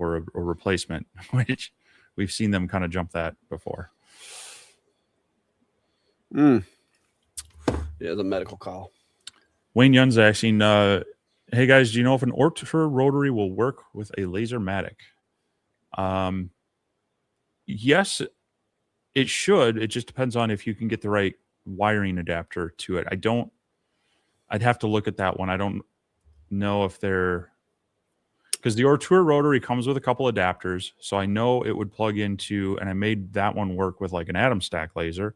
a replacement, which we've seen them kind of jump that before. Yeah, the medical call. Wayne Yun's asking, hey guys, do you know if an Ortur rotary will work with a Lasermatic? Yes, it should. It just depends on if you can get the right wiring adapter to it. I'd have to look at that one. I don't know if because the Ortur rotary comes with a couple adapters. So I know it would plug into, and I made that one work with like an atom stack laser.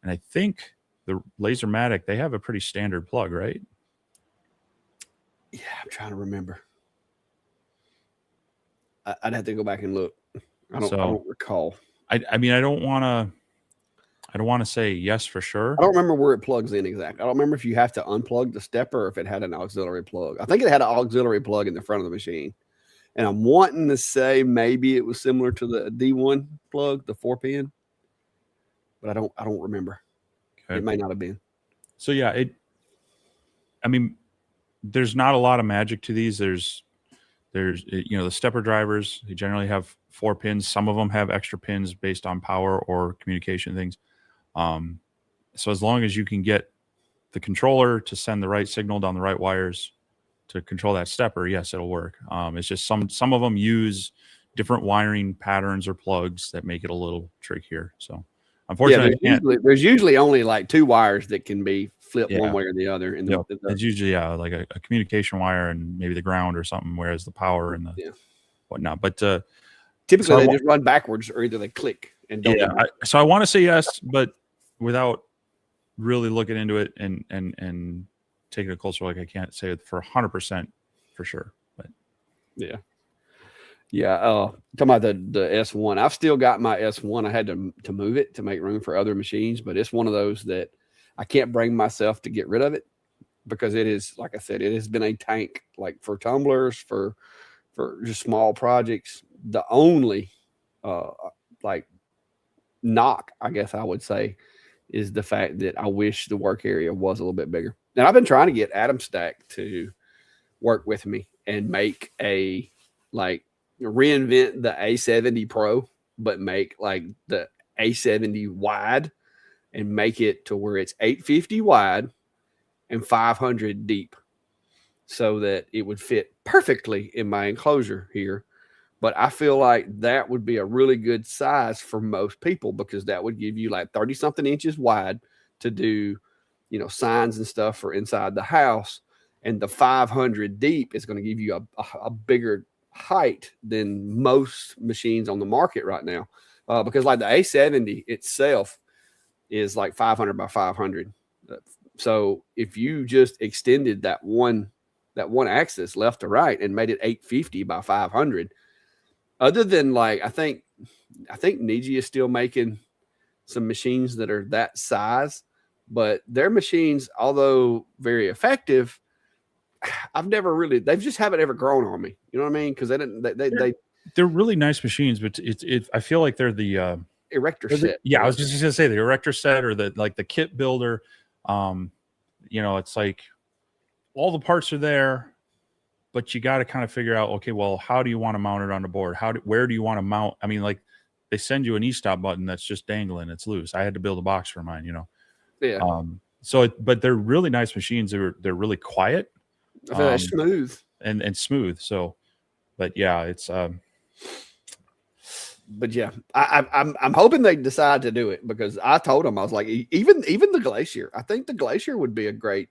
And I think the Lasermatic, they have a pretty standard plug, right? Yeah, I'm trying to remember. I'd have to go back and look. I don't recall. I mean, I don't want to say yes for sure. I don't remember where it plugs in exactly. I don't remember if you have to unplug the stepper or if it had an auxiliary plug. I think it had an auxiliary plug in the front of the machine. And I'm wanting to say maybe it was similar to the D1 plug, the 4-pin. But I don't remember. Okay. It may not have been. So yeah, there's not a lot of magic to these. There's the stepper drivers, they generally have 4 pins. Some of them have extra pins based on power or communication things. So as long as you can get the controller to send the right signal down the right wires to control that stepper, yes, it'll work. It's just some of them use different wiring patterns or plugs that make it a little trickier. So unfortunately, there's usually only like 2 wires that can be flipped one way or the other. And it's usually like a communication wire and maybe the ground or something, whereas the power and the whatnot. But typically they just run backwards, or either they click and don't. Yeah, so I want to say yes, but without really looking into it and taking a closer look, I can't say it for 100% for sure. But yeah. Talking about the S1, I've still got my S1. I had to move it to make room for other machines, but it's one of those that I can't bring myself to get rid of it because it is, like I said, it has been a tank, like for tumblers, for just small projects. The only knock, I guess I would say, is the fact that I wish the work area was a little bit bigger. And I've been trying to get Atom Stack to work with me and make reinvent the A70 Pro, but make like the A70 wide and make it to where it's 850 wide and 500 deep so that it would fit perfectly in my enclosure here. But I feel like that would be a really good size for most people because that would give you like 30 something inches wide to do, signs and stuff for inside the house. And the 500 deep is going to give you a bigger height than most machines on the market right now. Because like the A70 itself is like 500 by 500. So if you just extended that one axis left to right and made it 850 by 500, other than like, I think Niji is still making some machines that are that size, but their machines, although very effective, they just haven't ever grown on me. You know what I mean? Because they're really nice machines, but I feel like they're the Erector set. yeah, I was just gonna say the erector set or the kit builder. It's like all the parts are there, but you got to kind of figure out, okay, well, how do you want to mount it on the board? Where do you want to mount? I mean, like they send you an e-stop button that's just dangling, it's loose. I had to build a box for mine, Yeah. But they're really nice machines. They're really quiet, Smooth and smooth. So, but yeah, it's but yeah, I'm hoping they decide to do it, because I told them, I was like, even the Glacier, I think the Glacier would be a great,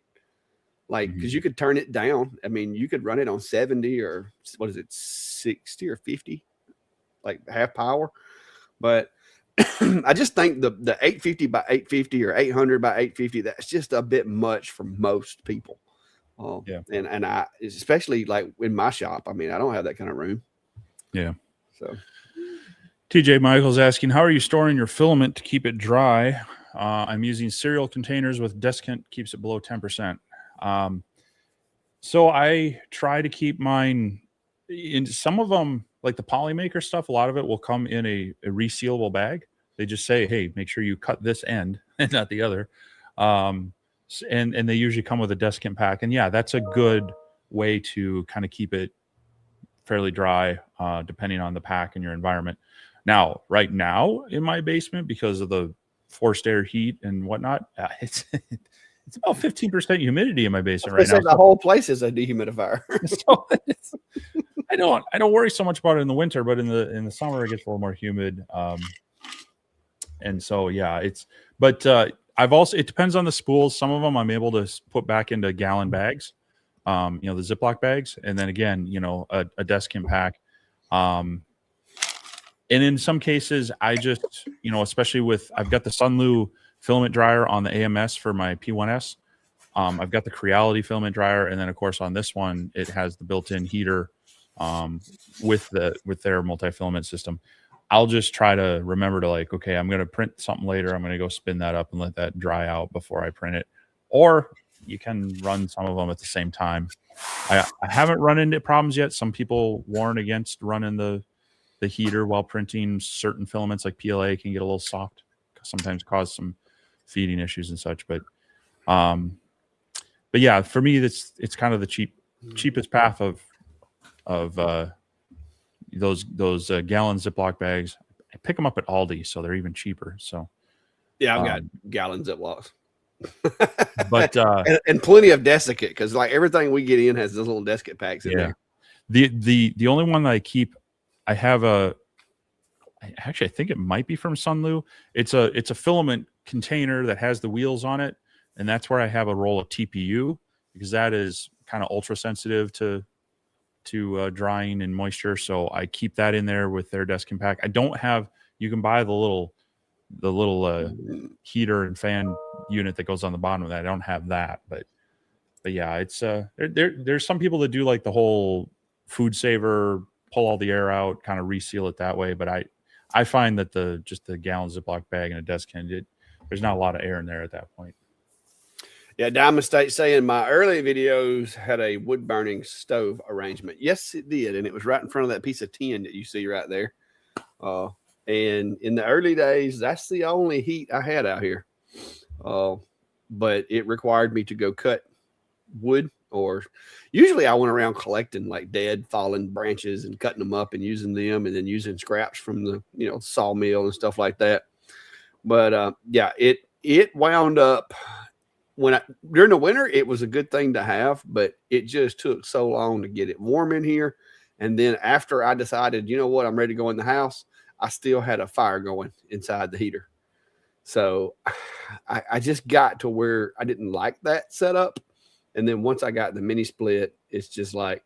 like, because you could turn it down. I mean, you could run it on 70 or what is it, 60 or 50, like half power. But I just think the 850 by 850 or 800 by 850, that's just a bit much for most people. Yeah. And I, especially like in my shop, I mean, I don't have that kind of room. Yeah. So TJ Michael's asking, how are you storing your filament to keep it dry? I'm using cereal containers with desiccant, keeps it below 10%. So I try to keep mine in some of them, like the Polymaker stuff. A lot of it will come in a resealable bag. They just say, hey, make sure you cut this end and not the other. And they usually come with a desiccant pack. And yeah, that's a good way to kind of keep it fairly dry, depending on the pack and your environment. Now, right now in my basement, because of the forced air heat and whatnot, it's about 15% humidity in my basement right now. The whole place is a dehumidifier. So I don't worry so much about it in the winter, but in the summer it gets a little more humid. And so yeah, it depends on the spools. Some of them I'm able to put back into gallon bags, the Ziploc bags, and then again, a desiccant pack. And in some cases, I just, especially I've got the Sunlu filament dryer on the AMS for my P1S. I've got the Creality filament dryer, and then of course on this one it has the built-in heater with their multi-filament system. I'll just try to remember to, like, okay, I'm going to print something later. I'm going to go spin that up and let that dry out before I print it. Or you can run some of them at the same time. I haven't run into problems yet. Some people warn against running the heater while printing. Certain filaments like PLA can get a little soft, sometimes cause some feeding issues and such. But yeah, for me, it's kind of the cheapest path of those gallon Ziploc bags. I pick them up at Aldi, so they're even cheaper. So yeah, I've got gallon Ziplocs. But and plenty of desiccant, because like everything we get in has those little desiccant packs in there. The only one that I keep, I think it might be from Sunlu. It's a filament container that has the wheels on it, and that's where I have a roll of TPU, because that is kind of ultra sensitive to drying and moisture. So I keep that in there with their desiccant pack. I don't have. You can buy the little heater and fan unit that goes on the bottom of that. I don't have that, but yeah, it's there's some people that do like the whole food saver, pull all the air out, kind of reseal it that way. But I find that just the gallon Ziploc bag and a desiccant, there's not a lot of air in there at that point. Yeah, Diamond State saying my early videos had a wood burning stove arrangement. Yes, it did, and it was right in front of that piece of tin that you see right there. And in the early days, that's the only heat I had out here. But it required me to go cut wood, or usually I went around collecting like dead fallen branches and cutting them up and using them, and then using scraps from the sawmill and stuff like that. But yeah, it wound up during the winter, it was a good thing to have, but it just took so long to get it warm in here. And then after I decided, what, I'm ready to go in the house, I still had a fire going inside the heater. So I just got to where I didn't like that setup. And then once I got the mini split, it's just like,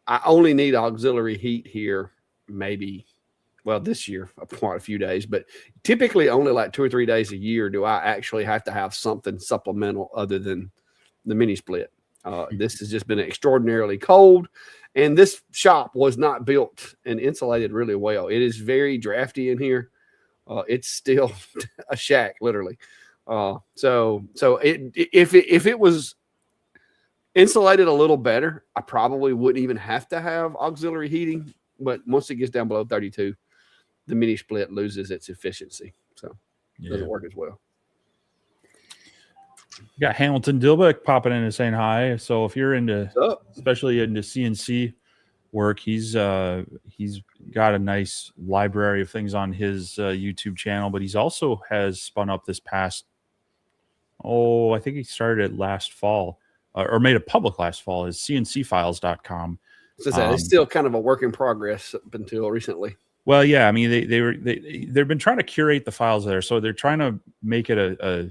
I only need auxiliary heat here, maybe, well, this year, quite a few days, but typically only like 2 or 3 days a year do I actually have to have something supplemental other than the mini split. This has just been extraordinarily cold, and this shop was not built and insulated really well. It is very drafty in here. It's still a shack, literally. So if it was insulated a little better, I probably wouldn't even have to have auxiliary heating. but once it gets down below 32, the mini split loses its efficiency, so it doesn't work as well. You got Hamilton Dilbeck popping in and saying hi. So if you're especially into CNC work, he's got a nice library of things on his YouTube channel, but he's also has spun up this past, I think he started it last fall, or made it public last fall, is cncfiles.com. So it's still kind of a work in progress up until recently. Well, yeah, I mean they've been trying to curate the files there, so they're trying to make it a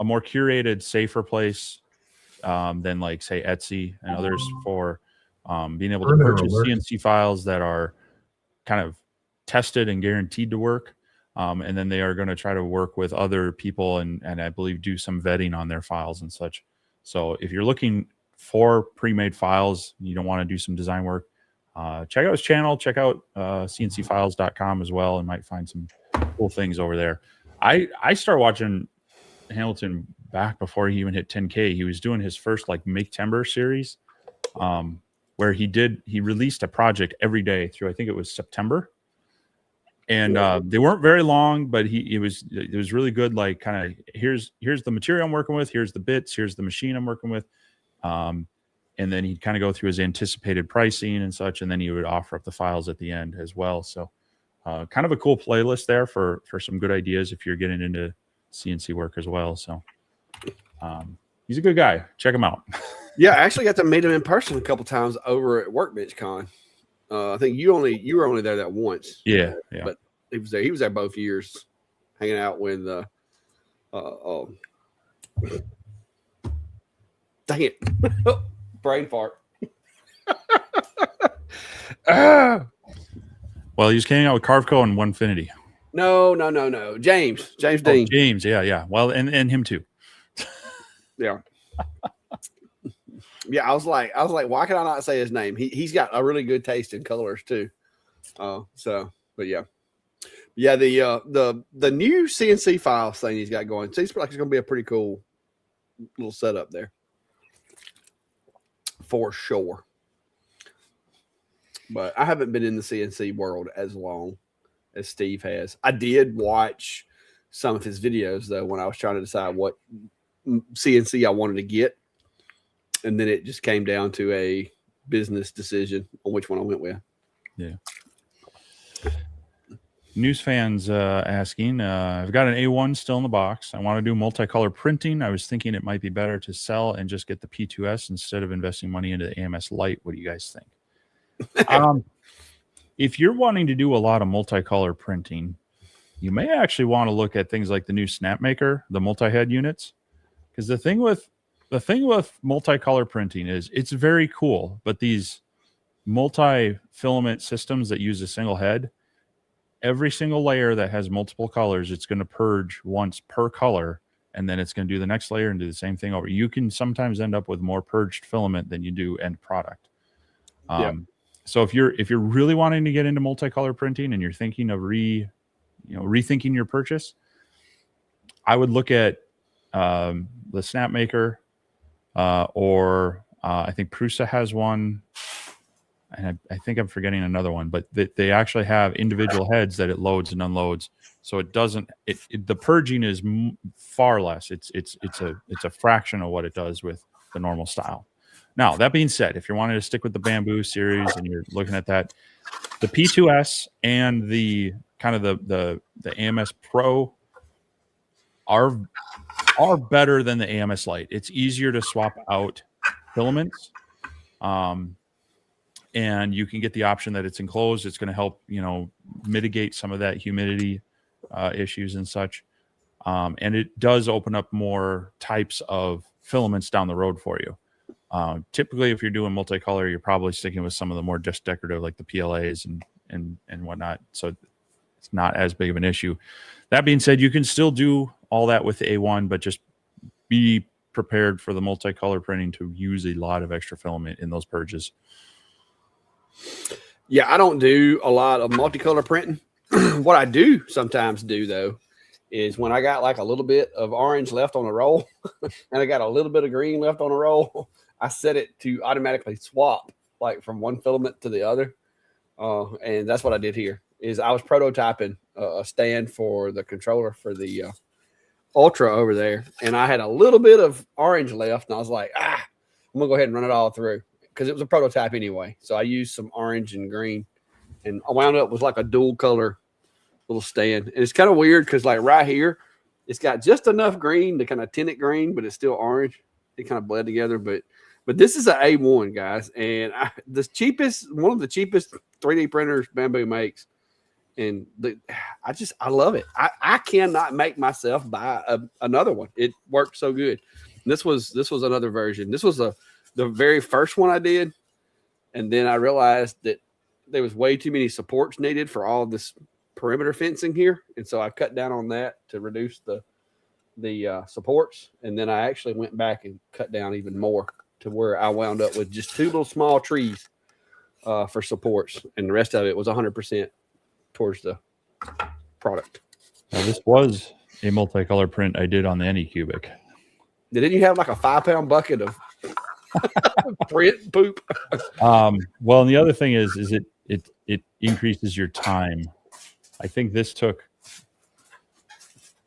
more curated, safer place than like say Etsy and others for being able to purchase CNC files that are kind of tested and guaranteed to work. And then they are going to try to work with other people and I believe do some vetting on their files and such. So if you're looking for pre-made files, you don't want to do some design work, check out his channel, check out cncfiles.com as well, and might find some cool things over there. I started watching Hamilton back before he even hit 10K. He was doing his first like Make Timber series, where he released a project every day through, I think it was September. And they weren't very long, but it was really good. Like kind of here's the material I'm working with, here's the bits, here's the machine I'm working with. And then he'd kind of go through his anticipated pricing and such, and then he would offer up the files at the end as well. So kind of a cool playlist there for some good ideas if you're getting into CNC work as well. So he's a good guy. Check him out. Yeah, I actually got to meet him in person a couple times over at Workbench Con. I think you were only there that once. Yeah. But he was there. He was there both years, hanging out with. Dang it! Brain fart. Well, he's hanging out with Carveco and Onefinity. No. James Dean. James, yeah. Well, and him too. Yeah. Yeah, I was like, why can I not say his name? He's got a really good taste in colors too. But yeah, the new CNC file thing he's got going seems like it's going to be a pretty cool little setup there, for sure. But I haven't been in the CNC world as long as Steve has. I did watch some of his videos though when I was trying to decide what CNC I wanted to get. And then it just came down to a business decision on which one I went with. Yeah. News fans asking, I've got an A1 still in the box. I want to do multicolor printing. I was thinking it might be better to sell and just get the P2S instead of investing money into the AMS Lite. What do you guys think? If you're wanting to do a lot of multicolor printing, you may actually want to look at things like the new SnapMaker, the multi-head units. Because the thing with multicolor printing is it's very cool, but these multi-filament systems that use a single head, every single layer that has multiple colors, it's going to purge once per color, and then it's going to do the next layer and do the same thing over. You can sometimes end up with more purged filament than you do end product. So if you're really wanting to get into multicolor printing and you're thinking of rethinking your purchase, I would look at the SnapMaker, or I think Prusa has one, and I think I'm forgetting another one, but they actually have individual heads that it loads and unloads, so it doesn't. The purging is far less. It's a fraction of what it does with the normal style. Now that being said, if you're wanting to stick with the Bamboo series and you're looking at that, the P2S and the kind of the AMS Pro are better than the AMS Lite. It's easier to swap out filaments, and you can get the option that it's enclosed. It's going to help mitigate some of that humidity issues and such, and it does open up more types of filaments down the road for you. Typically, if you're doing multicolor, you're probably sticking with some of the more just decorative, like the PLAs and whatnot. So it's not as big of an issue. That being said, you can still do all that with the A1, but just be prepared for the multicolor printing to use a lot of extra filament in those purges. Yeah, I don't do a lot of multicolor printing. What I do sometimes do though is when I got like a little bit of orange left on the roll and I got a little bit of green left on the roll, I set it to automatically swap like from one filament to the other. And that's what I did here. Is I was prototyping a stand for the controller for the Ultra over there, and I had a little bit of orange left, and I was like, I'm gonna go ahead and run it all through because it was a prototype anyway. So I used some orange and green, and I wound up with like a dual color little stand. And it's kind of weird because like right here, it's got just enough green to kind of tint it green, but it's still orange. It kind of bled together, but this is an A1, guys, and one of the cheapest 3D printers Bamboo makes, and I love it. I cannot make myself buy another one. It worked so good. And this was another version. This was the very first one I did, and then I realized that there was way too many supports needed for all this perimeter fencing here, and so I cut down on that to reduce the supports, and then I actually went back and cut down even more to where I wound up with just two little small trees for supports, and the rest of it was 100% towards the product. Now, this was a multicolor print I did on the Anycubic. Didn't you have like a 5-pound bucket of print poop? Well, and the other thing is it increases your time. I think this took,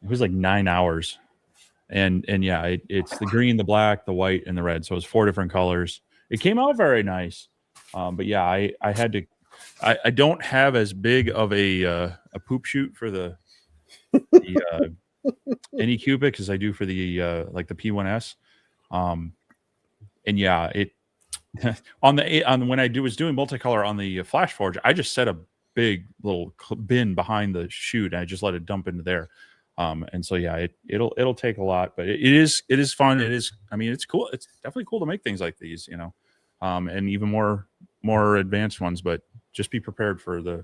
it was like 9 hours. And yeah, it's the green, the black, the white, and the red. So it's 4 different colors. It came out very nice. But yeah, I had to, I don't have as big of a poop chute for the Anycubic as I do for the like the P1S. And yeah, it on when I was doing multicolor on the Flash Forge, I just set a big little bin behind the chute and I just let it dump into there. And so yeah, it'll take a lot, but it is fun. It is, I mean, it's cool. It's definitely cool to make things like these, you know, and even more advanced ones, but just be prepared for the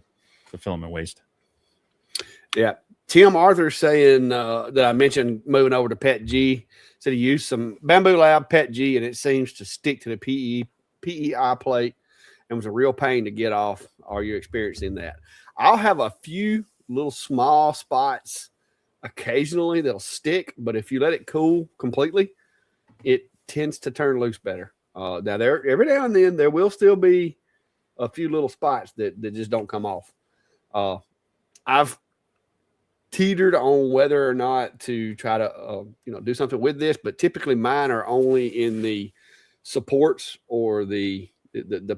filament waste. Yeah. Tim Arthur saying that I mentioned moving over to PET G, said he used some Bamboo Lab PET G and it seems to stick to the PEI plate and was a real pain to get off. Are you experiencing that? I'll have a few little small spots occasionally that'll stick, but if you let it cool completely, it tends to turn loose better. Now there, every now and then there will still be a few little spots that just don't come off. I've teetered on whether or not to try to do something with this, but typically mine are only in the supports or the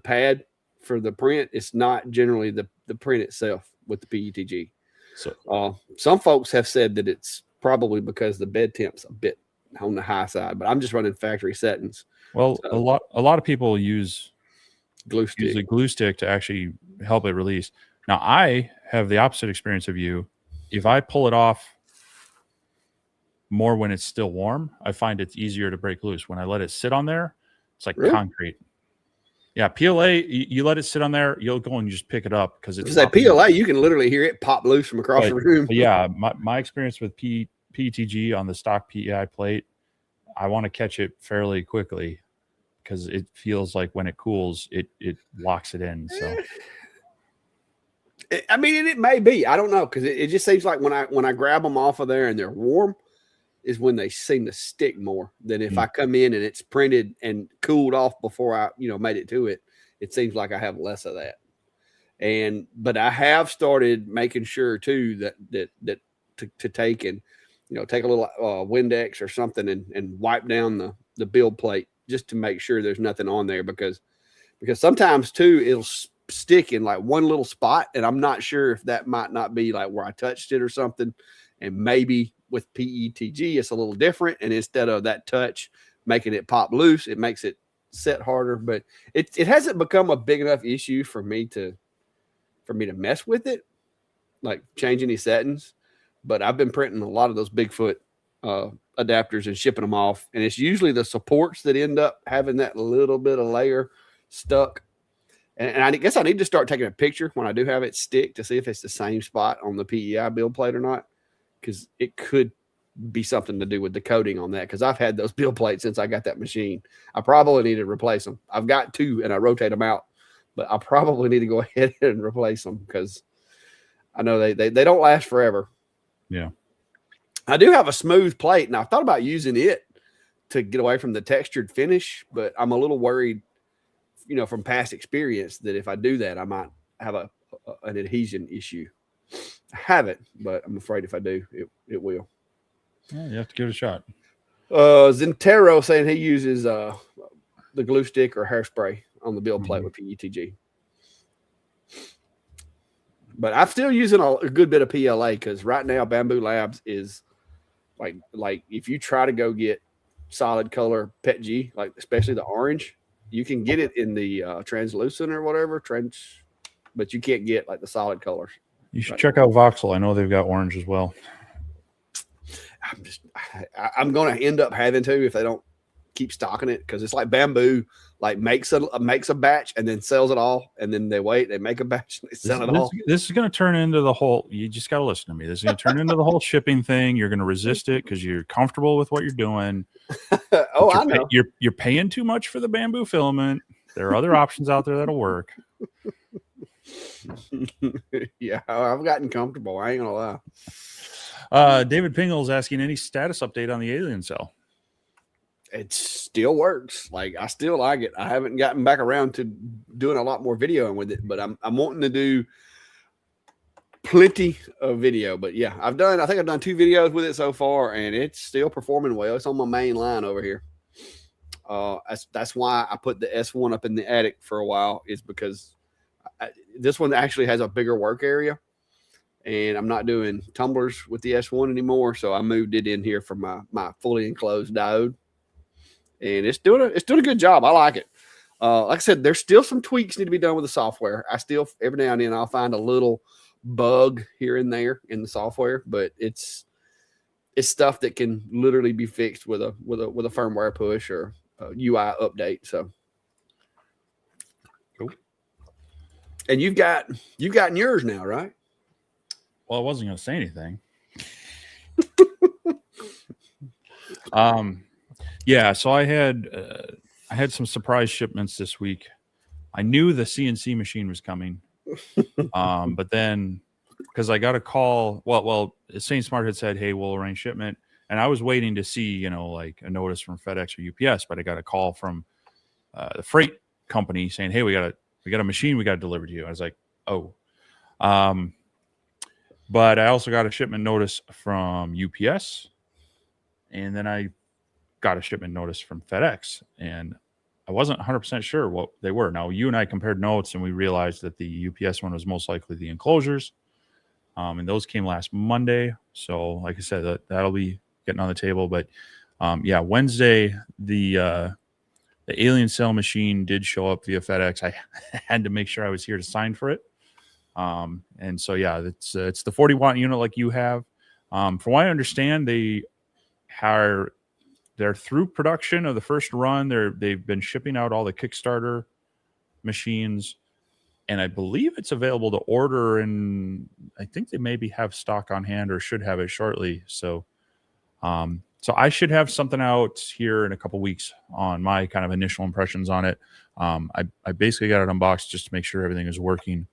pad for the print. It's not generally the print itself with the PETG. So some folks have said that it's probably because the bed temp's a bit on the high side, but I'm just running factory settings. Well, so, a lot of people use a glue stick to actually help it release. Now I have the opposite experience of you. If I pull it off more when it's still warm, I find it's easier to break loose. When I let it sit on there, it's like concrete. Yeah, PLA, you let it sit on there, you'll go and just pick it up because it's that PLA. You can literally hear it pop loose from across the room. But yeah, my experience with PETG on the stock PEI plate, I want to catch it fairly quickly because it feels like when it cools, it locks it in. So. I mean, it may be. I don't know because it just seems like when I grab them off of there and they're warm, is when they seem to stick more than if I come in and it's printed and cooled off before I made it to it. It seems like I have less of that. But I have started making sure too that to take and take a little Windex or something and wipe down the build plate just to make sure there's nothing on there because sometimes too it'll stick in like one little spot and I'm not sure if that might not be like where I touched it or something, and maybe with PETG it's a little different, and instead of that touch making it pop loose, it makes it set harder. But it hasn't become a big enough issue for me to mess with it, like change any settings. But I've been printing a lot of those Bigfoot adapters and shipping them off, and it's usually the supports that end up having that little bit of layer stuck. And I guess I need to start taking a picture when I do have it stick to see if it's the same spot on the PEI build plate or not, because it could be something to do with the coating on that, because I've had those build plates since I got that machine. I probably need to replace them. I've got 2 and I rotate them out, but I probably need to go ahead and replace them because I know they don't last forever. Yeah. I do have a smooth plate, and I thought about using it to get away from the textured finish, but I'm a little worried, from past experience, that if I do that, I might have an adhesion issue. I haven't, but I'm afraid if I do, it will. Yeah, you have to give it a shot. Zentero saying he uses the glue stick or hairspray on the build plate with PETG. But I'm still using a good bit of PLA because right now Bamboo Labs is like if you try to go get solid color PETG, like especially the orange, you can get it in the translucent or whatever but you can't get like the solid colors. You should check out Voxel. I know they've got orange as well. I'm going to end up having to if they don't keep stocking it because it's like Bamboo like makes a batch and then sells it all, and then they make a batch and they sell it all. This is going to turn into the whole. You just got to listen to me. This is going to turn into the whole shipping thing. You're going to resist it because you're comfortable with what you're doing. I know. You're paying too much for the bamboo filament. There are other options out there that'll work. Yeah, I've gotten comfortable. I ain't gonna lie. David Pingle's asking any status update on the alien cell. It still works. Like I still like it. I haven't gotten back around to doing a lot more videoing with it, but I'm wanting to do plenty of video. But yeah, I think I've done 2 videos with it so far, and it's still performing well. It's on my main line over here. That's why I put the S1 up in the attic for a while, is because this one actually has a bigger work area, and I'm not doing tumblers with the S1 anymore. So I moved it in here for my fully enclosed diode, and it's doing a good job. I like it. Like I said, there's still some tweaks need to be done with the software. I still every now and then I'll find a little bug here and there in the software, but it's stuff that can literally be fixed with a firmware push or a UI update. So cool. And you've gotten yours now, right? Well, I wasn't going to say anything. Yeah, so I had some surprise shipments this week. I knew the CNC machine was coming, but then because I got a call, well, Saint Smart had said, "Hey, we'll arrange shipment," and I was waiting to see, like a notice from FedEx or UPS, but I got a call from the freight company saying, "Hey, we got a machine we got to deliver to you." I was like, "Oh," but I also got a shipment notice from UPS, and then I got a shipment notice from FedEx, and I wasn't 100% sure what they were. Now, you and I compared notes, and we realized that the UPS one was most likely the enclosures, and those came last Monday. So, like I said, that'll be getting on the table. But yeah, Wednesday, the alien cell machine did show up via FedEx. I had to make sure I was here to sign for it. And so, yeah, it's the 40-watt unit like you have. From what I understand, they're through production of the first run. They've been shipping out all the Kickstarter machines, and I believe it's available to order, and I think they maybe have stock on hand or should have it shortly. So I should have something out here in a couple weeks on my kind of initial impressions on it. I basically got it unboxed just to make sure everything is working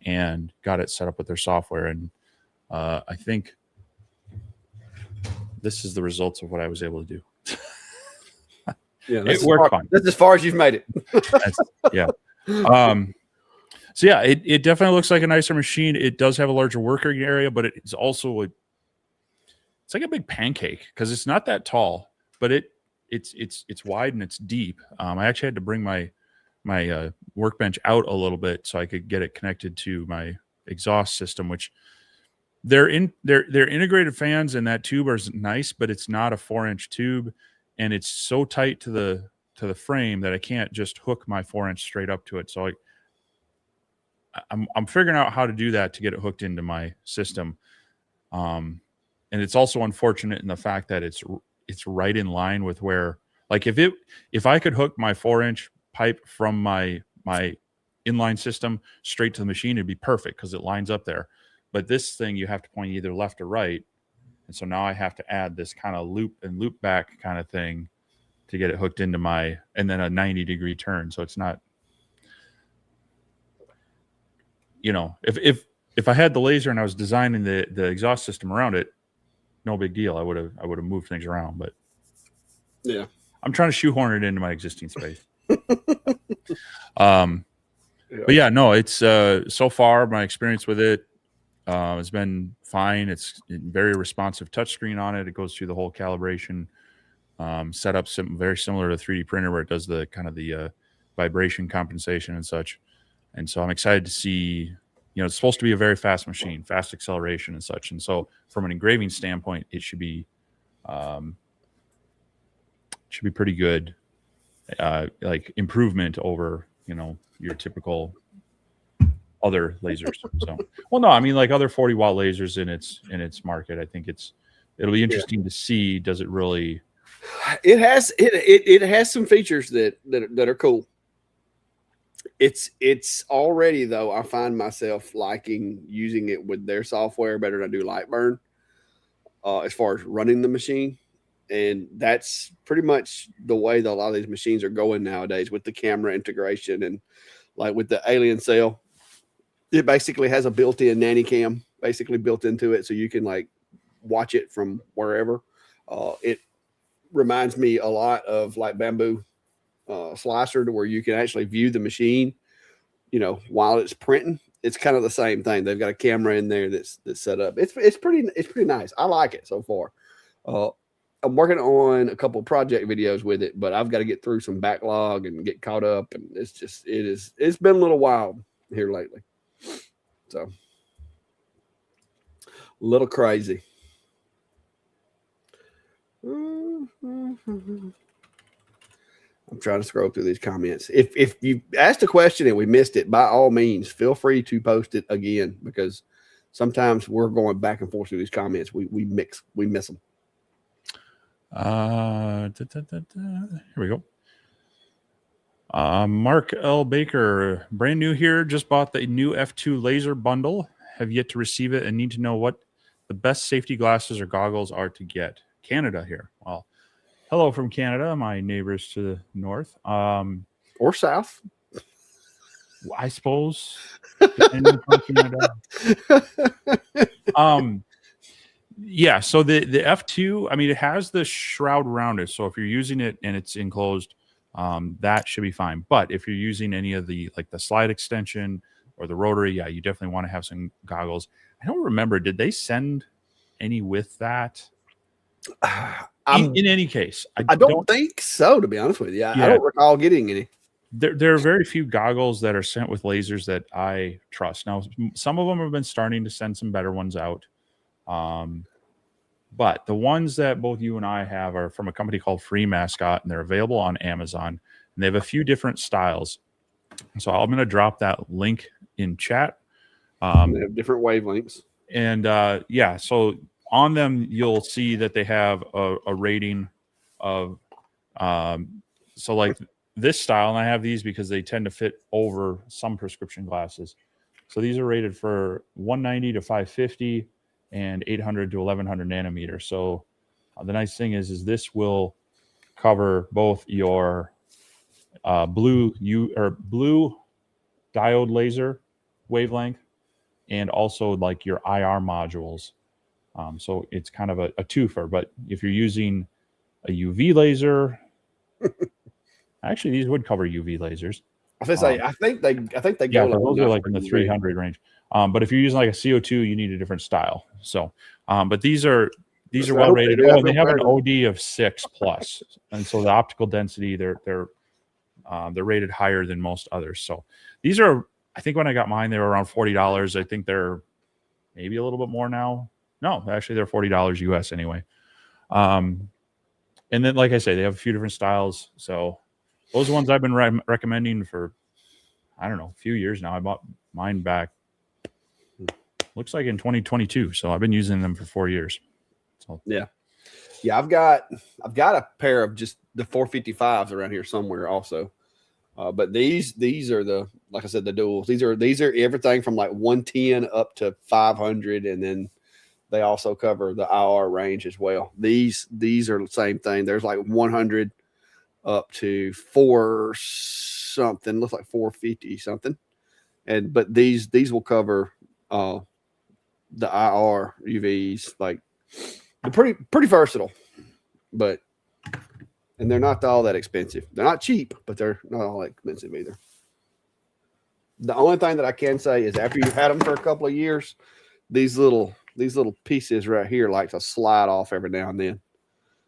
and got it set up with their software. And I think this is the results of what I was able to do. Yeah, it worked fine. That's as far as you've made it. Yeah. So yeah, it definitely looks like a nicer machine. It does have a larger working area, but it's also it's like a big pancake because it's not that tall, but it's wide and it's deep. I actually had to bring my workbench out a little bit so I could get it connected to my exhaust system, which they're integrated fans, and that tube is nice, but it's not a 4-inch tube, and it's so tight to the frame that I can't just hook my 4-inch straight up to it. So I'm figuring out how to do that to get it hooked into my system. And it's also unfortunate in the fact that it's right in line with where, like, if I could hook my 4-inch pipe from my inline system straight to the machine, it'd be perfect because it lines up there. But this thing, you have to point either left or right. And so now I have to add this kind of loop and loop back kind of thing to get it hooked into and then a 90-degree turn. So it's not, if I had the laser and I was designing the exhaust system around it, no big deal. I would have moved things around, but yeah, I'm trying to shoehorn it into my existing space. But yeah, no, it's so far my experience with it has been fine. It's very responsive touchscreen on it. It goes through the whole calibration setup, very similar to a 3D printer where it does the kind of the vibration compensation and such. And so I'm excited to see, it's supposed to be a very fast machine, fast acceleration and such. And so from an engraving standpoint, it should be pretty good, like improvement over, your typical other lasers. So, well, no, I mean like other 40-watt lasers in its market. I think it'll be interesting to see, does it really? It has some features that are cool. It's already, though, I find myself liking using it with their software better than I do Lightburn as far as running the machine. And that's pretty much the way that a lot of these machines are going nowadays with the camera integration. And like with the Alien Cell, it basically has a built-in nanny cam basically built into it, so you can like watch it from wherever. It reminds me a lot of like Bamboo Slicer, to where you can actually view the machine, while it's printing. It's kind of the same thing. They've got a camera in there that's set up. It's pretty nice. I like it so far. I'm working on a couple of project videos with it, but I've got to get through some backlog and get caught up. And it's been a little wild here lately. So a little crazy. I'm trying to scroll through these comments. If you asked a question and we missed it, by all means, feel free to post it again, because sometimes we're going back and forth through these comments. We miss them. Here we go. Mark L. Baker, brand new here. Just bought the new F2 laser bundle. Have yet to receive it and need to know what the best safety glasses or goggles are to get. Canada here. Well, hello from Canada, my neighbors to the north. Or south. I suppose. Depending on Canada. Yeah, so the F2, I mean, it has the shroud around it. So if you're using it and it's enclosed, that should be fine. But if you're using any of the, like the slide extension or the rotary, yeah, you definitely want to have some goggles. I don't remember, did they send any with that? In any case, I don't think so, to be honest with you. I don't recall getting any. There are very few goggles that are sent with lasers that I trust. Now, some of them have been starting to send some better ones out. But the ones that both you and I have are from a company called Free Mascot, and they're available on Amazon. And they have a few different styles. So I'm going to drop that link in chat. They have different wavelengths. And so on them, you'll see that they have a rating of, so like this style, and I have these because they tend to fit over some prescription glasses. So these are rated for 190 to 550 and 800 to 1100 nanometers. So the nice thing is this will cover both your blue diode laser wavelength and also like your IR modules. So it's kind of a twofer. But if you're using a UV laser, actually these would cover UV lasers. I think they go. Those are like in the 300 range. But if you're using like a CO2, you need a different style. So, but these are well rated. Oh, and they have an OD of 6+, and so the optical density they're rated higher than most others. So these are, I think when I got mine, they were around $40. I think they're maybe a little bit more now. No, actually they're $40 US anyway. And then, like I say, they have a few different styles. So those are ones I've been recommending for, I don't know, a few years now. I bought mine back, looks like in 2022. So I've been using them for 4 years. So yeah. I've got a pair of just the 455s around here somewhere also. But these are the, like I said, the duals. These are everything from like 110 up to 500, and then they also cover the IR range as well. These are the same thing. There's like 100 up to 4 something, looks like 450 something. But these will cover the IR UVs. Like they're pretty versatile, and they're not all that expensive. They're not cheap, but they're not all that expensive either. The only thing that I can say is after you've had them for a couple of years, these little pieces right here like to slide off every now and then.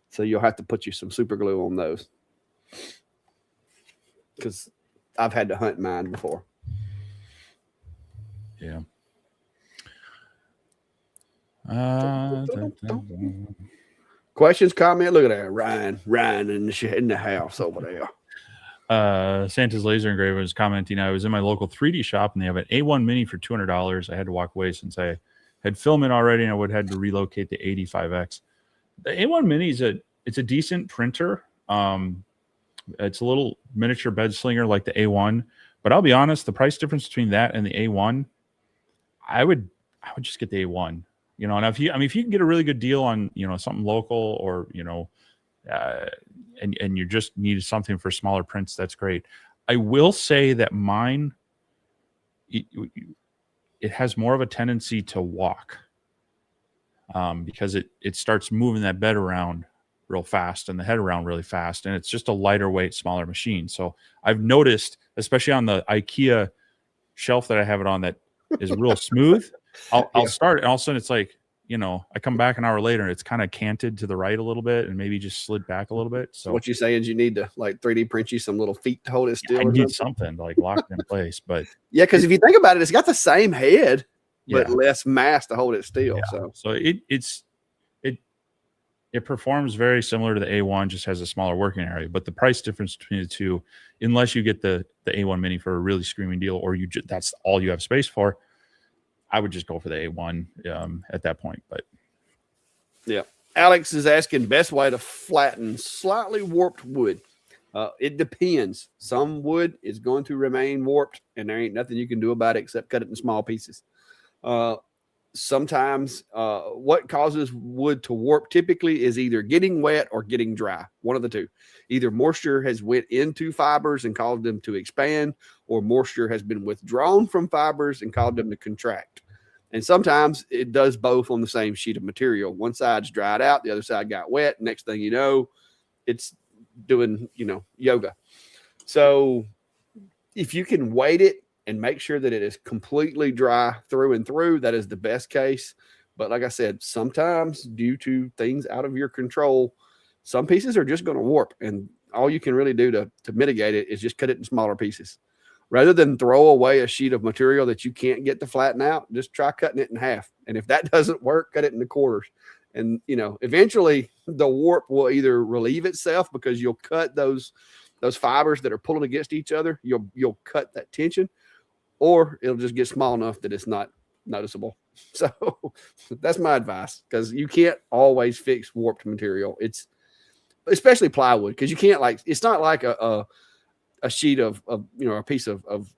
So you'll have to put you some super glue on those. Because I've had to hunt mine before. Yeah. Questions, comment. Look at that, Ryan in the house over there. Santa's Laser Engraver is commenting. I was in my local 3D shop and they have an A1 Mini for $200. I had to walk away since I had filament already and I would have had to relocate the 85X. The A1 Mini is it's a decent printer. It's a little miniature bed slinger like the A1, but I'll be honest, the price difference between that and the A1, I would just get the A1. You know, and if you can get a really good deal on, you know, something local or, you know, and you just need something for smaller prints, that's great. I will say that mine, it has more of a tendency to walk because it starts moving that bed around real fast and the head around really fast. And it's just a lighter weight, smaller machine. So I've noticed, especially on the IKEA shelf that I have it on that is real smooth. I'll start and all of a sudden it's like, you know, I come back an hour later and it's kind of canted to the right a little bit and maybe just slid back a little bit. So what you saying is you need to like 3D print you some little feet to hold it still. I need something to like lock it in place. But yeah, because if you think about it, it's got the same head, but less mass to hold it still. Yeah. So it performs very similar to the A1, just has a smaller working area. But the price difference between the two, unless you get the A1 Mini for a really screaming deal, or that's all you have space for, I would just go for the A1 at that point. But yeah, Alex is asking best way to flatten slightly warped wood. It depends. Some wood is going to remain warped, and there ain't nothing you can do about it except cut it in small pieces. Sometimes what causes wood to warp typically is either getting wet or getting dry. One of the two. Either moisture has went into fibers and caused them to expand, or moisture has been withdrawn from fibers and caused them to contract. And sometimes it does both on the same sheet of material. One side's dried out, the other side got wet. Next thing you know, it's doing, you know, yoga. So if you can weight it and make sure that it is completely dry through and through, that is the best case. But like I said, sometimes due to things out of your control, some pieces are just going to warp, and all you can really do to mitigate it is just cut it in smaller pieces. Rather than throw away a sheet of material that you can't get to flatten out, just try cutting it in half. And if that doesn't work, cut it into quarters. And, you know, eventually the warp will either relieve itself because you'll cut those fibers that are pulling against each other. You'll cut that tension, or it'll just get small enough that it's not noticeable. So that's my advice, because you can't always fix warped material. It's especially plywood, because you can't, like, it's not like a sheet of you know, a piece of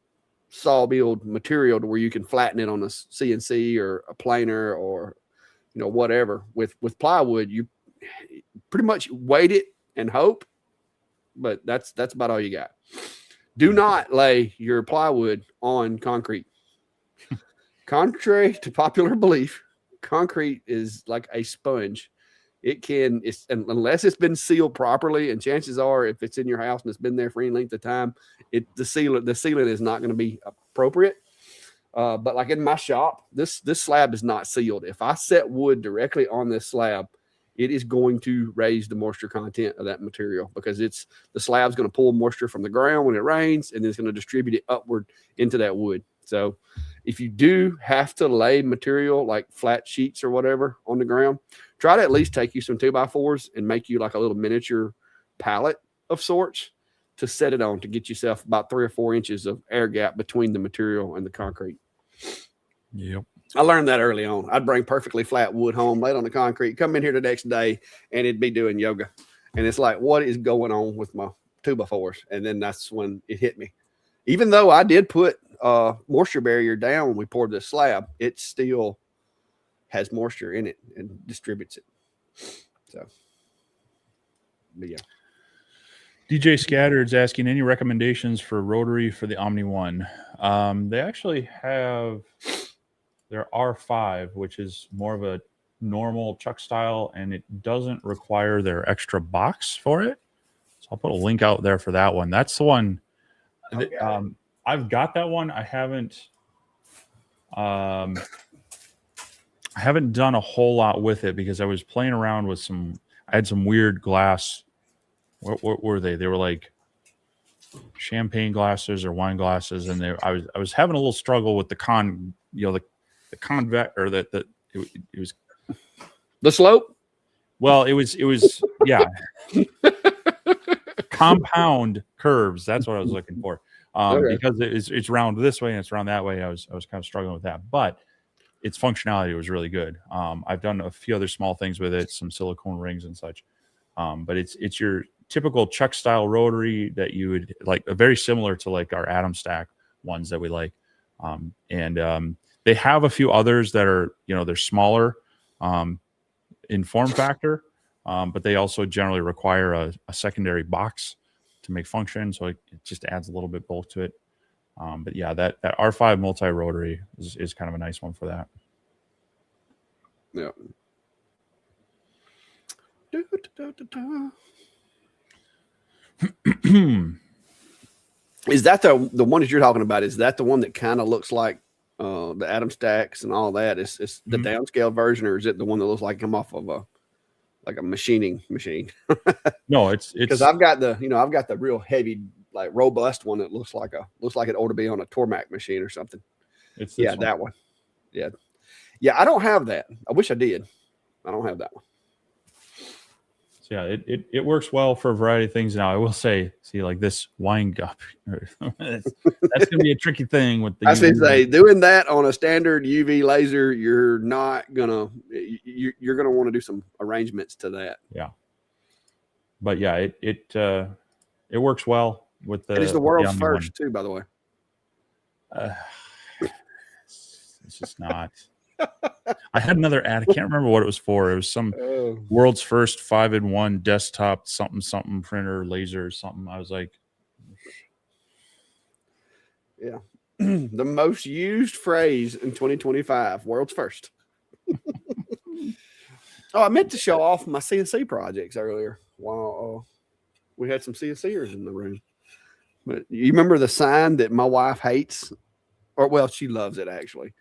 saw milled material to where you can flatten it on a CNC or a planer or, you know, whatever. With plywood, you pretty much weight it and hope, but that's about all you got. Do not lay your plywood on concrete. Contrary to popular belief, concrete is like a sponge. Unless it's been sealed properly, and chances are, if it's in your house and it's been there for any length of time, the sealant is not going to be appropriate. But like in my shop, this slab is not sealed. If I set wood directly on this slab, it is going to raise the moisture content of that material, because the slab's going to pull moisture from the ground when it rains, and then it's going to distribute it upward into that wood. So if you do have to lay material like flat sheets or whatever on the ground, try to at least take you some 2x4s and make you like a little miniature pallet of sorts to set it on, to get yourself about 3 or 4 inches of air gap between the material and the concrete. Yep. I learned that early on. I'd bring perfectly flat wood home, lay it on the concrete, come in here the next day, and it'd be doing yoga. And it's like, what is going on with my 2x4s? And then that's when it hit me. Even though I did put moisture barrier down when we poured this slab, it still has moisture in it and distributes it. So, but yeah. DJ Scattered's asking any recommendations for rotary for the Omni One. They actually have their R5, which is more of a normal chuck style, and it doesn't require their extra box for it. So I'll put a link out there for that one. That's the one. I've got that one. I haven't done a whole lot with it because I was playing around with I had some weird glass. What were they? They were like champagne glasses or wine glasses, and I was having a little struggle with the convex, or it was the slope. Well, it was yeah, compound curves. That's what I was looking for. Okay. Because it's round this way and it's round that way. I was kind of struggling with that, but its functionality was really good. I've done a few other small things with it, some silicone rings and such. But it's your typical Chuck style rotary that you would like, very similar to like our Atom Stack ones that we like. They have a few others that are, they're smaller in form factor, but they also generally require a secondary box to make function. So it just adds a little bit bulk to it. But yeah, that R5 multi-rotary is kind of a nice one for that. Yeah. Is that the one that you're talking about? Is that the one that kind of looks like the Atom Stacks and all that? It's the downscale version, or is it the one that looks like come off of a machining machine? No, it's because I've got the real heavy, like robust one that looks like it ought to be on a Tormac machine or something. It's that one. Yeah. I don't have that. I wish I did. I don't have that one. So yeah, it works well for a variety of things. Now I will say, like this wine cup, that's gonna be a tricky thing with the. I should say, doing that on a standard UV laser, you're not gonna you're gonna want to do some arrangements to that. Yeah. But yeah, it works well with the. It is the world's first too, by the way. It's just not. I had another ad. I can't remember what it was for. It was some world's first 5-in-1 desktop something printer laser or something. I was like, yeah. The most used phrase in 2025, world's first. I meant to show off my CNC projects earlier while we had some CNCers in the room. But you remember the sign that my wife hates? Or, well, she loves it, actually.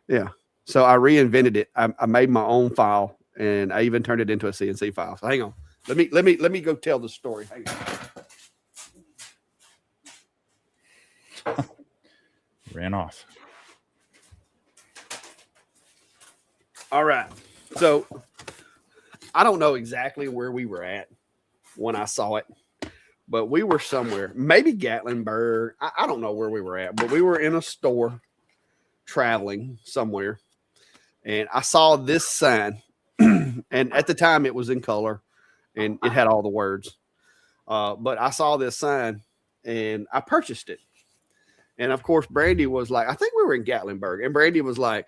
Yeah. So I reinvented it. I made my own file, and I even turned it into a CNC file. So hang on. Let me go tell the story. Hang on. Ran off. All right. So I don't know exactly where we were at when I saw it, but we were somewhere, maybe Gatlinburg. I don't know where we were at, but we were in a store traveling somewhere. And I saw this sign, and at the time it was in color, and it had all the words. But I saw this sign, and I purchased it. And of course, Brandy was like, I think we were in Gatlinburg, and Brandy was like,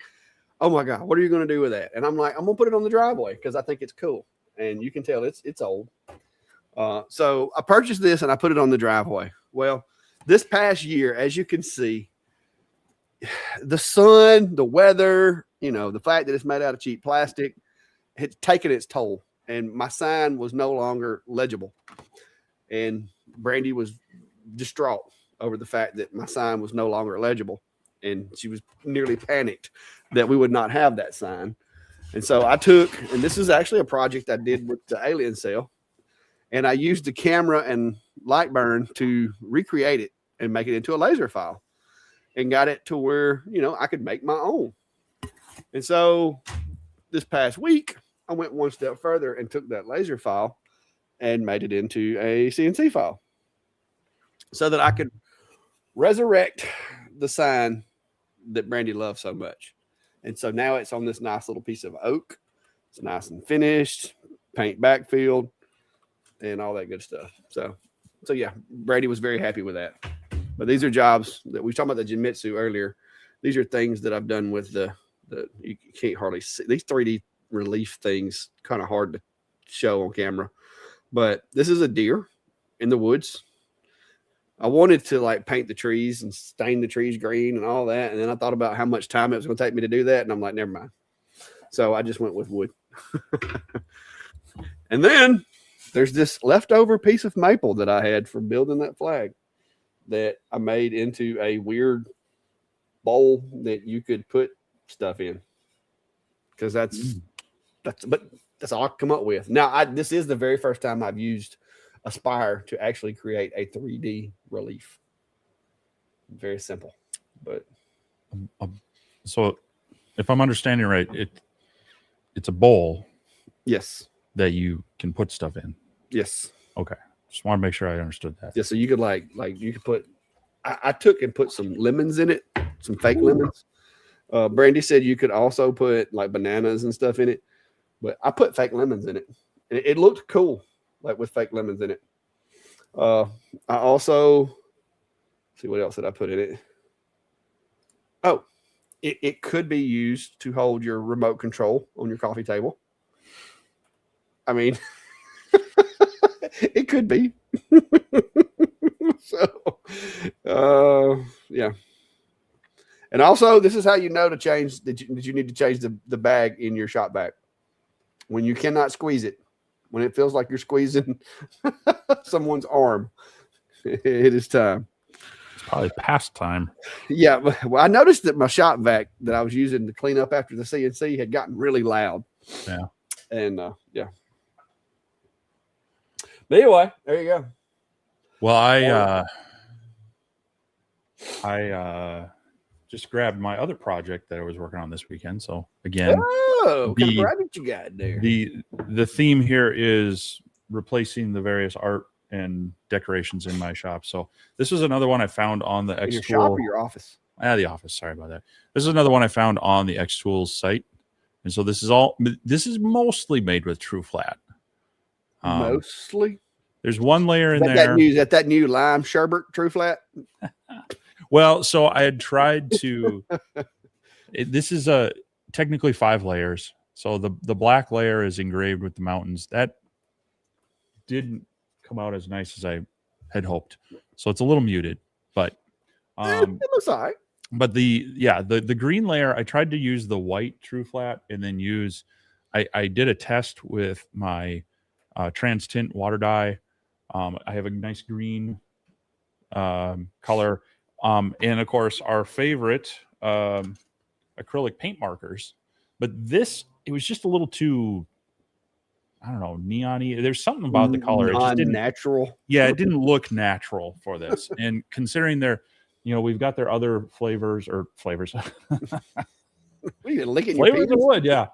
"Oh my God, what are you going to do with that?" And I'm like, "I'm going to put it on the driveway because I think it's cool." And you can tell it's old. So I purchased this and I put it on the driveway. Well, this past year, as you can see, the sun, the weather, the fact that it's made out of cheap plastic, had taken its toll, and my sign was no longer legible. And Brandy was distraught over the fact that my sign was no longer legible, and she was nearly panicked that we would not have that sign. And so I took, and this is actually a project I did with the alien cell, and I used the camera and light burn to recreate it and make it into a laser file, and got it to where, I could make my own. And so this past week, I went one step further and took that laser file and made it into a CNC file so that I could resurrect the sign that Brandy loves so much. And so now it's on this nice little piece of oak. It's nice and finished, paint backfilled, and all that good stuff. So yeah, Brandy was very happy with that. But these are jobs that we were talking about the Genmitsu earlier. These are things that I've done with the you can't hardly see these 3D relief things, kind of hard to show on camera. But this is a deer in the woods. I wanted to paint the trees and stain the trees green and all that. And then I thought about how much time it was going to take me to do that. And I'm like, never mind. So I just went with wood. And then there's this leftover piece of maple that I had for building that flag. that I made into a weird bowl that you could put stuff in. Because that's all I come up with. Now, this is the very first time I've used Aspire to actually create a 3D relief. Very simple, but So, if I'm understanding right, it's a bowl. Yes. That you can put stuff in. Yes. Okay. Just want to make sure I understood that. Yeah. So you could like you could put. I took and put some lemons in it, some fake lemons. Brandy said you could also put like bananas and stuff in it, but I put fake lemons in it, and it looked cool, like with fake lemons in it. I also see what else did I put in it. Oh, it could be used to hold your remote control on your coffee table. I mean, it could be. So, yeah. And also, this is how you know to change that you need to change the bag in your shop vac. When you cannot squeeze it, when it feels like you're squeezing someone's arm, it is time. It's probably past time. Yeah. Well, I noticed that my shop vac that I was using to clean up after the CNC had gotten really loud. Yeah. And yeah. But anyway, there you go. Well, I just grabbed my other project that I was working on this weekend. So again, what kind of project you got there? The theme here is replacing the various art and decorations in my shop. So this was another one I found on the X your shop or your office? The office. Sorry about that. This is another one I found on the X Tools site, and so this is mostly made with True Flat. Mostly. There's one layer in there. That new lime sherbet True Flat. Well, so I had tried to. This is technically 5 layers. So the black layer is engraved with the mountains. That didn't come out as nice as I had hoped. So it's a little muted, but it looks all right. But the green layer, I tried to use the white True Flat and then I did a test with my trans tint water dye. I have a nice green color. And of course our favorite acrylic paint markers, but it was just a little too, I don't know, neon-y. There's something about the color. It just didn't natural. Yeah, it didn't look natural for this. And considering we've got their other flavors. What are you licking flavors of wood? Yeah.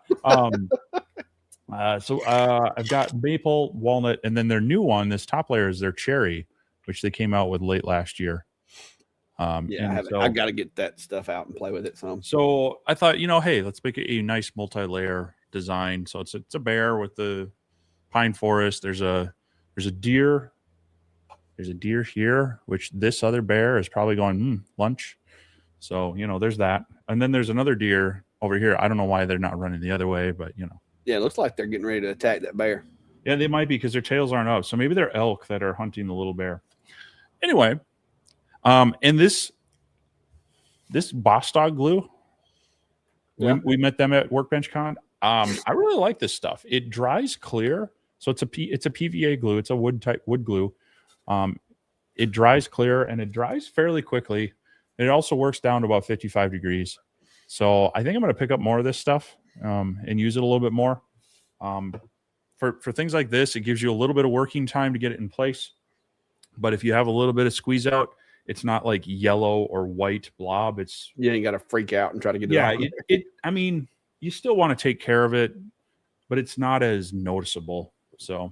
So I've got maple, walnut, and then their new one, this top layer is their cherry, which they came out with late last year. I've got to get that stuff out and play with it some. So I thought, hey, let's make it a nice multi-layer design. So it's a bear with the pine forest. There's a deer. There's a deer here, which this other bear is probably going lunch. So there's that, and then there's another deer over here. I don't know why they're not running the other way, but Yeah, it looks like they're getting ready to attack that bear. Yeah, they might be because their tails aren't up. So maybe they're elk that are hunting the little bear. Anyway. And this Boss Dog glue, we met them at Workbench Con. I really like this stuff. It dries clear, so it's a PVA glue. It's a wood glue. It dries clear and it dries fairly quickly. It also works down to about 55 degrees. So I think I'm going to pick up more of this stuff and use it a little bit more. For things like this, it gives you a little bit of working time to get it in place. But if you have a little bit of squeeze out, it's not like yellow or white blob. You ain't got to freak out and try to get it off. I mean, you still want to take care of it, but it's not as noticeable. So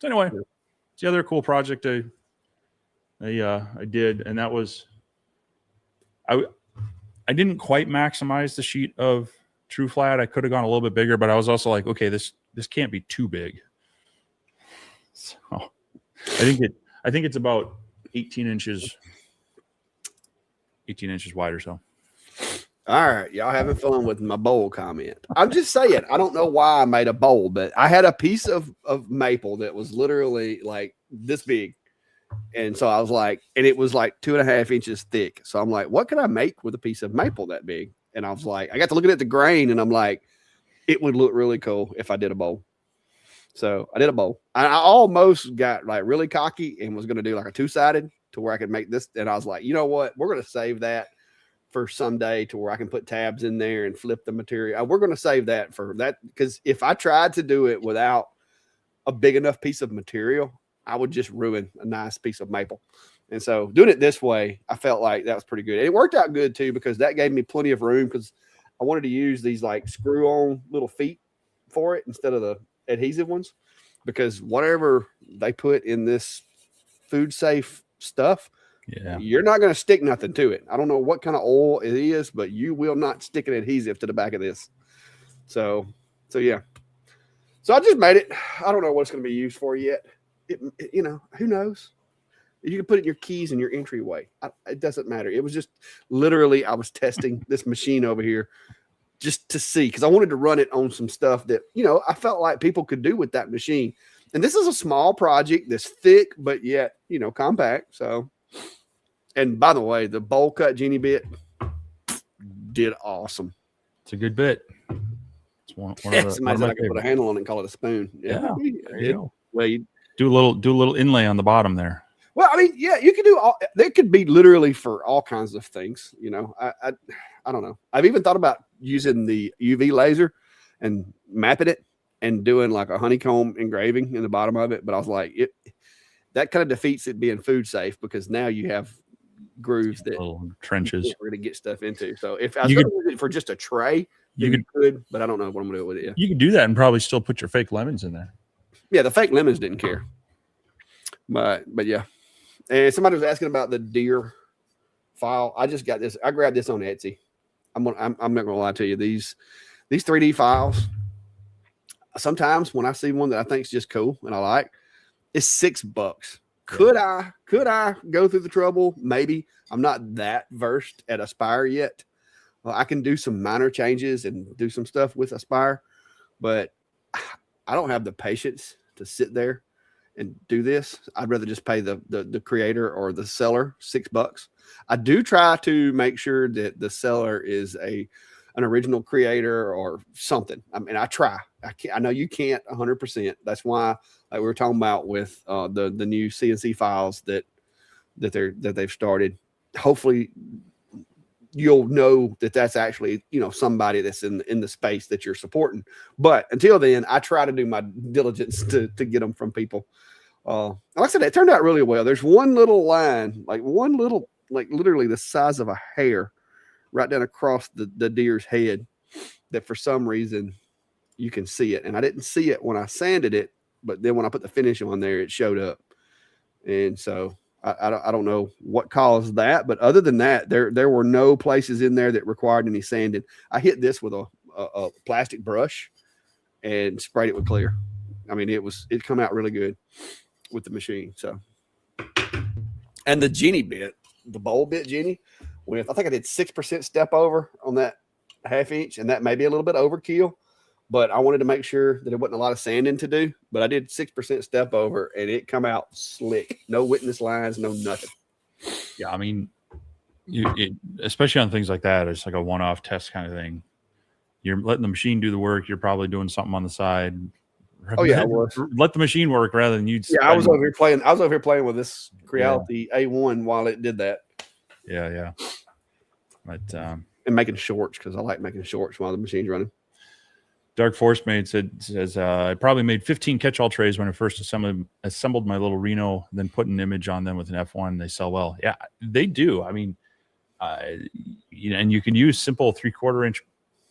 anyway, it's the other cool project I did, and that was I didn't quite maximize the sheet of True Flat. I could have gone a little bit bigger, but I was also like, okay, this can't be too big. So I think it's about 18 inches wide or so. All right, y'all having fun with my bowl comment. I'm just saying, I don't know why I made a bowl, but I had a piece of maple that was literally like this big. And so I was like, and it was like 2.5 inches thick. So I'm like, what could I make with a piece of maple that big? And I was like, I got to looking at the grain and I'm like, it would look really cool if I did a bowl. So I did a bowl. I almost got like really cocky and was going to do like a 2-sided, to where I could make this. And I was like, you know what? We're going to save that for someday to where I can put tabs in there and flip the material. We're going to save that for that, because if I tried to do it without a big enough piece of material, I would just ruin a nice piece of maple. And so doing it this way, I felt like that was pretty good. And it worked out good too, because that gave me plenty of room, because I wanted to use these like screw on little feet for it instead of the adhesive ones, because whatever they put in this food safe stuff, you're not going to stick nothing to it. I don't know what kind of oil it is, but you will not stick an adhesive to the back of this. So yeah. So I just made it. I don't know what it's going to be used for yet. You know, who knows? You can put it in your keys in your entryway. It doesn't matter. It was just literally, I was testing this machine over here just to see, because I wanted to run it on some stuff that, you know, I felt like people could do with that machine. And this is a small project that's thick, but yet, you know, compact. So, and by the way, the bowl cut genie bit did awesome. It's a good bit. It's one of somebody said I could put a handle on it and call it a spoon. Yeah. There you go. Well, you do a little inlay on the bottom there. Well, I mean, yeah, you could do all. They could be literally for all kinds of things. You know, I don't know. I've even thought about using the UV laser and mapping it and doing like a honeycomb engraving in the bottom of it. But I was like, that kind of defeats it being food safe, because now you have grooves that little trenches we're going to get stuff into. So if I was going to use it for just a tray, you could, but I don't know what I'm going to do with it. Yeah. You could do that and probably still put your fake lemons in there. Yeah, the fake lemons didn't care. But yeah. And somebody was asking about the deer file. I just got this. I grabbed this on Etsy. I'm not gonna lie to you. These 3D files. Sometimes when I see one that I think is just cool and I like, it's $6. Could I go through the trouble? Maybe. I'm not that versed at Aspire yet. Well, I can do some minor changes and do some stuff with Aspire, but I don't have the patience to sit there and do this. I'd rather just pay the creator or the seller $6. I do try to make sure that the seller is an original creator or something. I mean, I try. I know you can't 100%. That's why, like we were talking about with the new CNC files that they've started. Hopefully, you'll know that that's actually, you know, somebody that's in the space that you're supporting. But until then, I try to do my diligence to get them from people. Like I said, it turned out really well. There's one little line, like literally the size of a hair right down across the deer's head, that for some reason you can see it. And I didn't see it when I sanded it, but then when I put the finish on there, it showed up. And so I don't know what caused that, but other than that, there were no places in there that required any sanding. I hit this with a plastic brush and sprayed it with clear. I mean, it come out really good with the machine. So, and the genie bit, the bowl bit genie, with I think I did 6% step over on that 1/2 inch, and that may be a little bit overkill, but I wanted to make sure that it wasn't a lot of sanding to do. But I did 6% step over, and it come out slick. No witness lines, no nothing. Yeah, I mean, especially on things like that, it's like a one-off test kind of thing. You're letting the machine do the work. You're probably doing something on the side. Oh yeah, I was. Let the machine work rather than you. Yeah, I was over here playing. I was over here playing with this Creality A1 while it did that. Yeah. But and making shorts, because I like making shorts while the machine's running. Dark Force Made says I probably made 15 catch-all trays when I first assembled my little Reno, then put an image on them with an F1. They sell well. Yeah, they do. I mean, and you can use simple 3/4 inch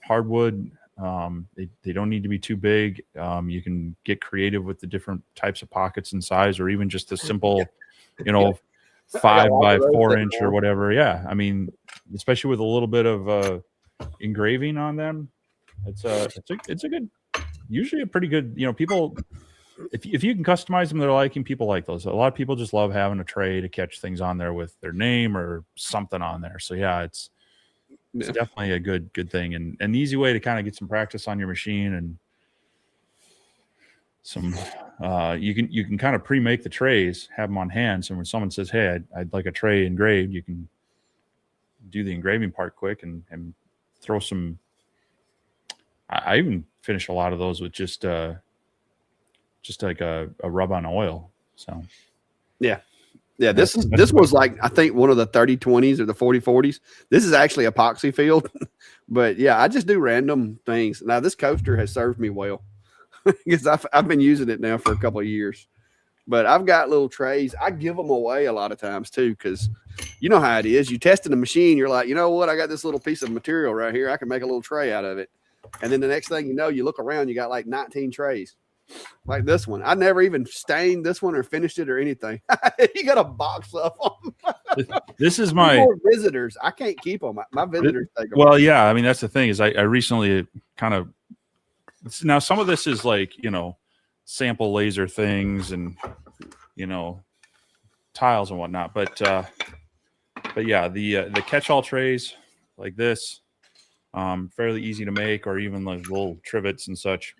hardwood. They don't need to be too big. You can get creative with the different types of pockets and size, or even just a simple, 5 by 4 inch or whatever. Yeah, I mean, especially with a little bit of engraving on them, it's a good, usually a pretty good. People, if you can customize them, they're liking. People like those. A lot of people just love having a tray to catch things on there with their name or something on there. So yeah, it's definitely a good thing, and an easy way to kind of get some practice on your machine, and some you can kind of pre-make the trays, have them on hand, so when someone says, hey, I'd like a tray engraved, you can do the engraving part quick and throw some. I even finish a lot of those with just like a rub on oil. So yeah, Yeah, this was like, I think one of the 30-20s or the 40-40s. This is actually epoxy filled. But yeah, I just do random things. Now this coaster has served me well because I've been using it now for a couple of years. But I've got little trays. I give them away a lot of times too, because you know how it is. You test in the machine, you're like, you know what? I got this little piece of material right here. I can make a little tray out of it. And then the next thing you know, you look around, you got like 19 trays. Like this one. I never even stained this one or finished it or anything. You got a box of them. This is my more visitors. I can't keep them. My visitors take them. Well, yeah. I mean, that's the thing is I recently kind of, now some of this is like, you know, sample laser things and, you know, tiles and whatnot. But yeah, the catch-all trays like this, fairly easy to make, or even like little trivets and such.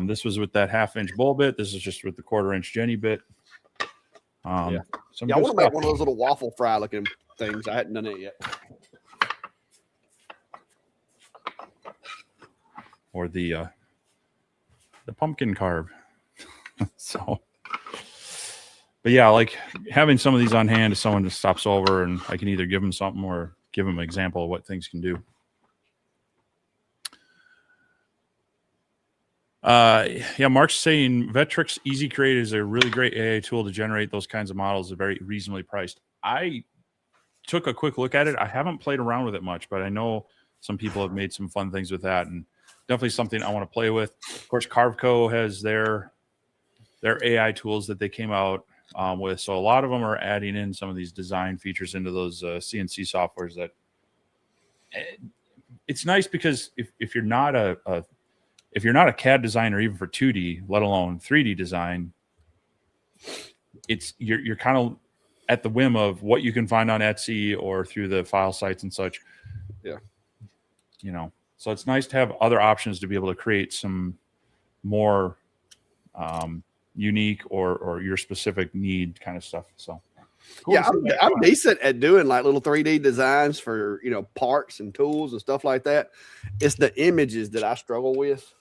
This was with that 1/2-inch bowl bit. This is just with the 1/4-inch Jenny bit. Yeah, I want to make one of those little waffle fry looking things. I hadn't done it yet. Or the pumpkin carve. So, but yeah, like having some of these on hand if someone just stops over, and I can either give them something or give them an example of what things can do. Yeah, Mark's saying Vectrix Easy Create is a really great AI tool to generate those kinds of models. Are very reasonably priced. I took a quick look at it. I haven't played around with it much, but I know some people have made some fun things with that, and definitely something I want to play with. Of course, Carveco has their AI tools that they came out with. So a lot of them are adding in some of these design features into those CNC softwares. That it's nice because if you're not if you're not a CAD designer, even for 2D, let alone 3D design, you're kind of at the whim of what you can find on Etsy or through the file sites and such. Yeah. You know, so it's nice to have other options to be able to create some more unique or your specific need kind of stuff. So cool. Yeah, I'm decent at doing like little 3D designs for, you know, parts and tools and stuff like that. It's the images that I struggle with.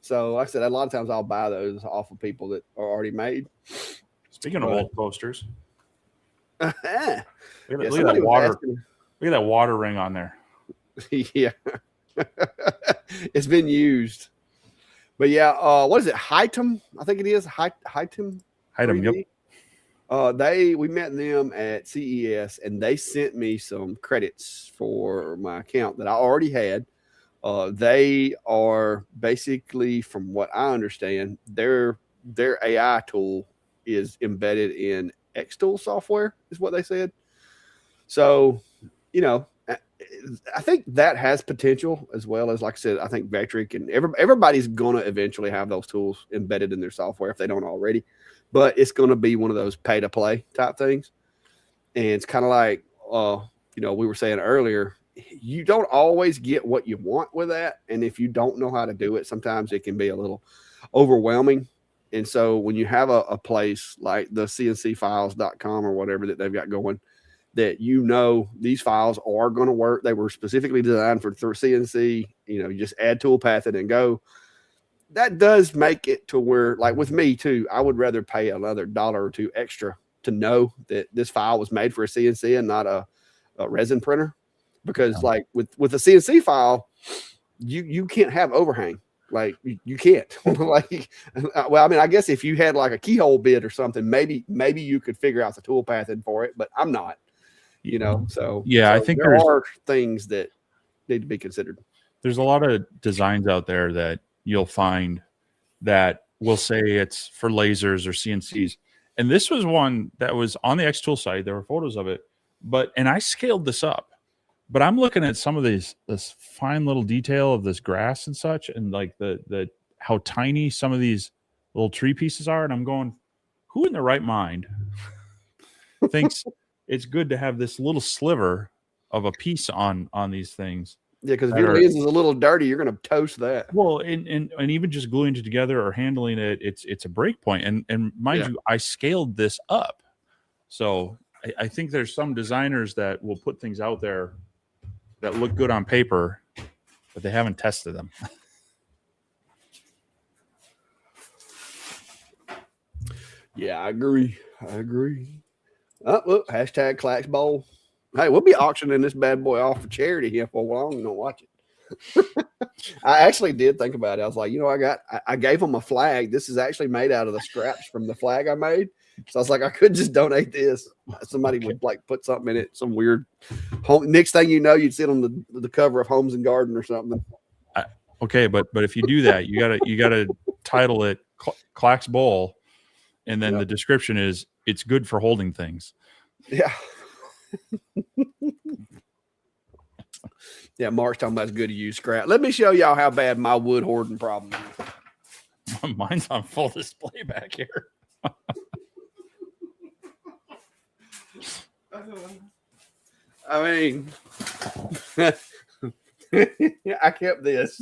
So like I said, a lot of times I'll buy those off of people that are already made. Speaking of old posters, look at that water. Look at that water ring on there. Yeah. It's been used. But yeah, what is it? Hightum? I think it is. Hightum. Yep. We met them at CES, and they sent me some credits for my account that I already had. They are basically, from what I understand, their AI tool is embedded in Xtool software, is what they said. So, you know, I think that has potential, as well as, like I said, I think Vectric and everybody's going to eventually have those tools embedded in their software if they don't already. But it's going to be one of those pay to play type things. And it's kind of like, you know, we were saying earlier, you don't always get what you want with that. And if you don't know how to do it, sometimes it can be a little overwhelming. And so when you have a place like the cncfiles.com or whatever that they've got going, that, you know, these files are going to work. They were specifically designed for CNC. You know, you just add toolpath it and go. That does make it to where, like with me too, I would rather pay another $1 or $2 extra to know that this file was made for a CNC and not a resin printer. Because like with a CNC file, you can't have overhang. Like you can't. Like, well, I mean, I guess if you had like a keyhole bit or something, maybe you could figure out the tool pathing for it, but I'm not. You know, so yeah, I think there are things that need to be considered. There's a lot of designs out there that you'll find that will say it's for lasers or CNCs. And this was one that was on the Xtool site. There were photos of it, and I scaled this up, but I'm looking at some of this fine little detail of this grass and such, and like the how tiny some of these little tree pieces are. And I'm going, who in their right mind thinks it's good to have this little sliver of a piece on these things? Yeah, because if your lens is a little dirty, you're going to toast that. Well, and even just gluing it together or handling it, it's a break point. And mind you, I scaled this up. So I think there's some designers that will put things out there that look good on paper, but they haven't tested them. Yeah, I agree. Oh, look, hashtag Clax Bowl. Hey, we'll be auctioning this bad boy off for charity here for a while. You don't watch it. I actually did think about it. I was like, I gave them a flag. This is actually made out of the scraps from the flag I made. So I was like, I could just donate this. Somebody would like put something in it, some weird home. Next thing you know, you'd sit on the cover of Homes and Garden or something. Okay, but if you do that, you gotta title it Clax Bowl, and then the description is it's good for holding things. Yeah. Yeah, Mark's talking about it's good to use scrap. Let me show y'all how bad my wood hoarding problem is. Mine's on full display back here. I mean, I kept this.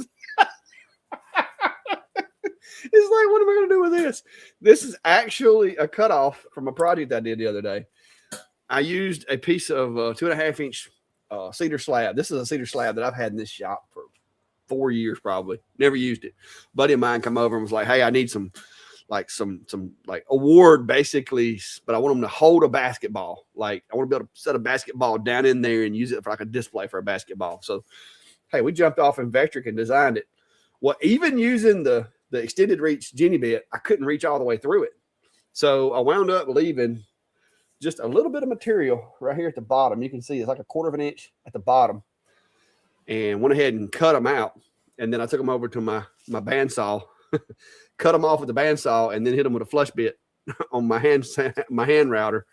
It's like, what am I going to do with this? This is actually a cutoff from a project I did the other day. I used a piece of 2.5 inch cedar slab. This is a cedar slab that I've had in this shop for 4 years, probably. Never used it. A buddy of mine come over and was like, hey, I need some award basically, but I want them to hold a basketball. Like I want to be able to set a basketball down in there and use it for like a display for a basketball. So, hey, we jumped off in Vectric and designed it. Well, even using the extended reach Jenny bit, I couldn't reach all the way through it. So I wound up leaving just a little bit of material right here at the bottom. You can see it's like 1/4 inch at the bottom, and went ahead and cut them out. And then I took them over to my bandsaw, cut them off with the bandsaw, and then hit them with a flush bit on my hand router.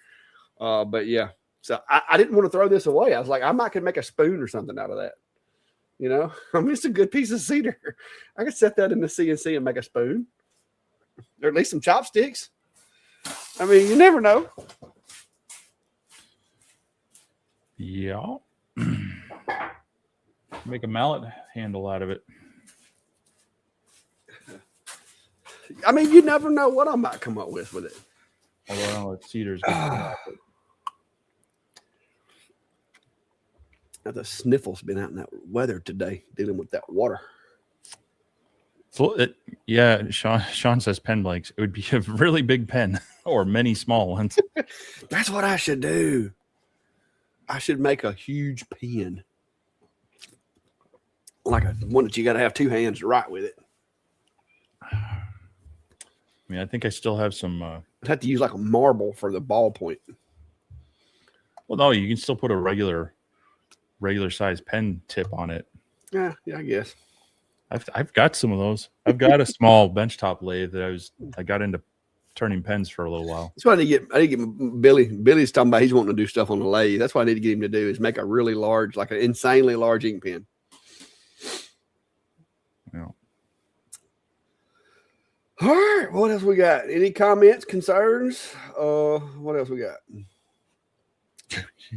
But yeah, so I didn't want to throw this away. I was like, I might could make a spoon or something out of that. I mean, it's a good piece of cedar. I could set that in the CNC and make a spoon, or at least some chopsticks. I mean, you never know. Yeah. Make a mallet handle out of it. I mean, you never know what I might come up with it. Although I know cedar's Now the sniffle's been out in that weather today, dealing with that water. So yeah, Sean says pen blanks. It would be a really big pen or many small ones. That's what I should do. I should make a huge pen, like one that you got to have 2 hands to write with it. I mean, I think I still have some. I'd have to use like a marble for the ballpoint. Well, no, you can still put a regular size pen tip on it. Yeah, I guess. I've got some of those. I've got a small benchtop lathe that I got into turning pens for a little while. That's what I need to get Billy. Billy's talking about he's wanting to do stuff on the lathe. That's what I need to get him to do is make a really large, like an insanely large ink pen. Yeah. All right. What else we got? Any comments, concerns? What else we got?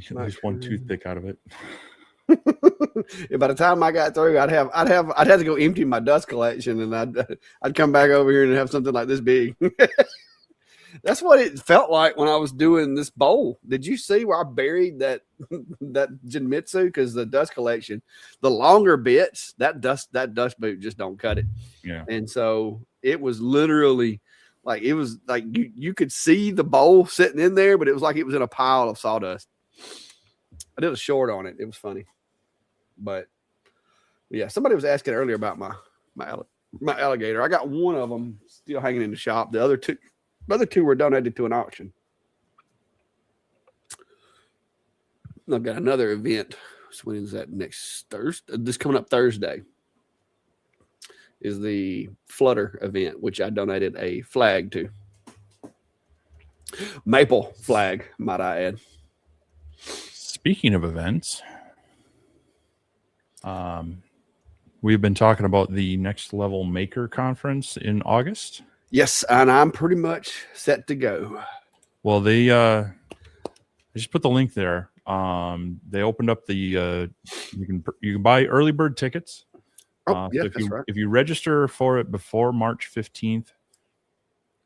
There's one toothpick out of it. By the time I got through, I'd have to go empty my dust collection, and I'd come back over here and have something like this big. That's what it felt like when I was doing this bowl. Did you see where I buried that Jinmitsu? Because the dust collection, the longer bits, that dust boot just don't cut it. Yeah. And so it was literally like you could see the bowl sitting in there, but it was like it was in a pile of sawdust. I did a short on it. It was funny. But yeah, somebody was asking earlier about my alligator. I got one of them still hanging in the shop. The other two were donated to an auction. I've got another event. So when is that? Next Thursday? This coming up Thursday is the Flutter event, which I donated a flag to. Maple flag, might I add. Speaking of events, we've been talking about the Next Level Maker Conference in August. Yes, and I'm pretty much set to go. Well, they I just put the link there. They opened up the you can buy early bird tickets. Oh, yeah, so that's right. If you register for it before March 15th,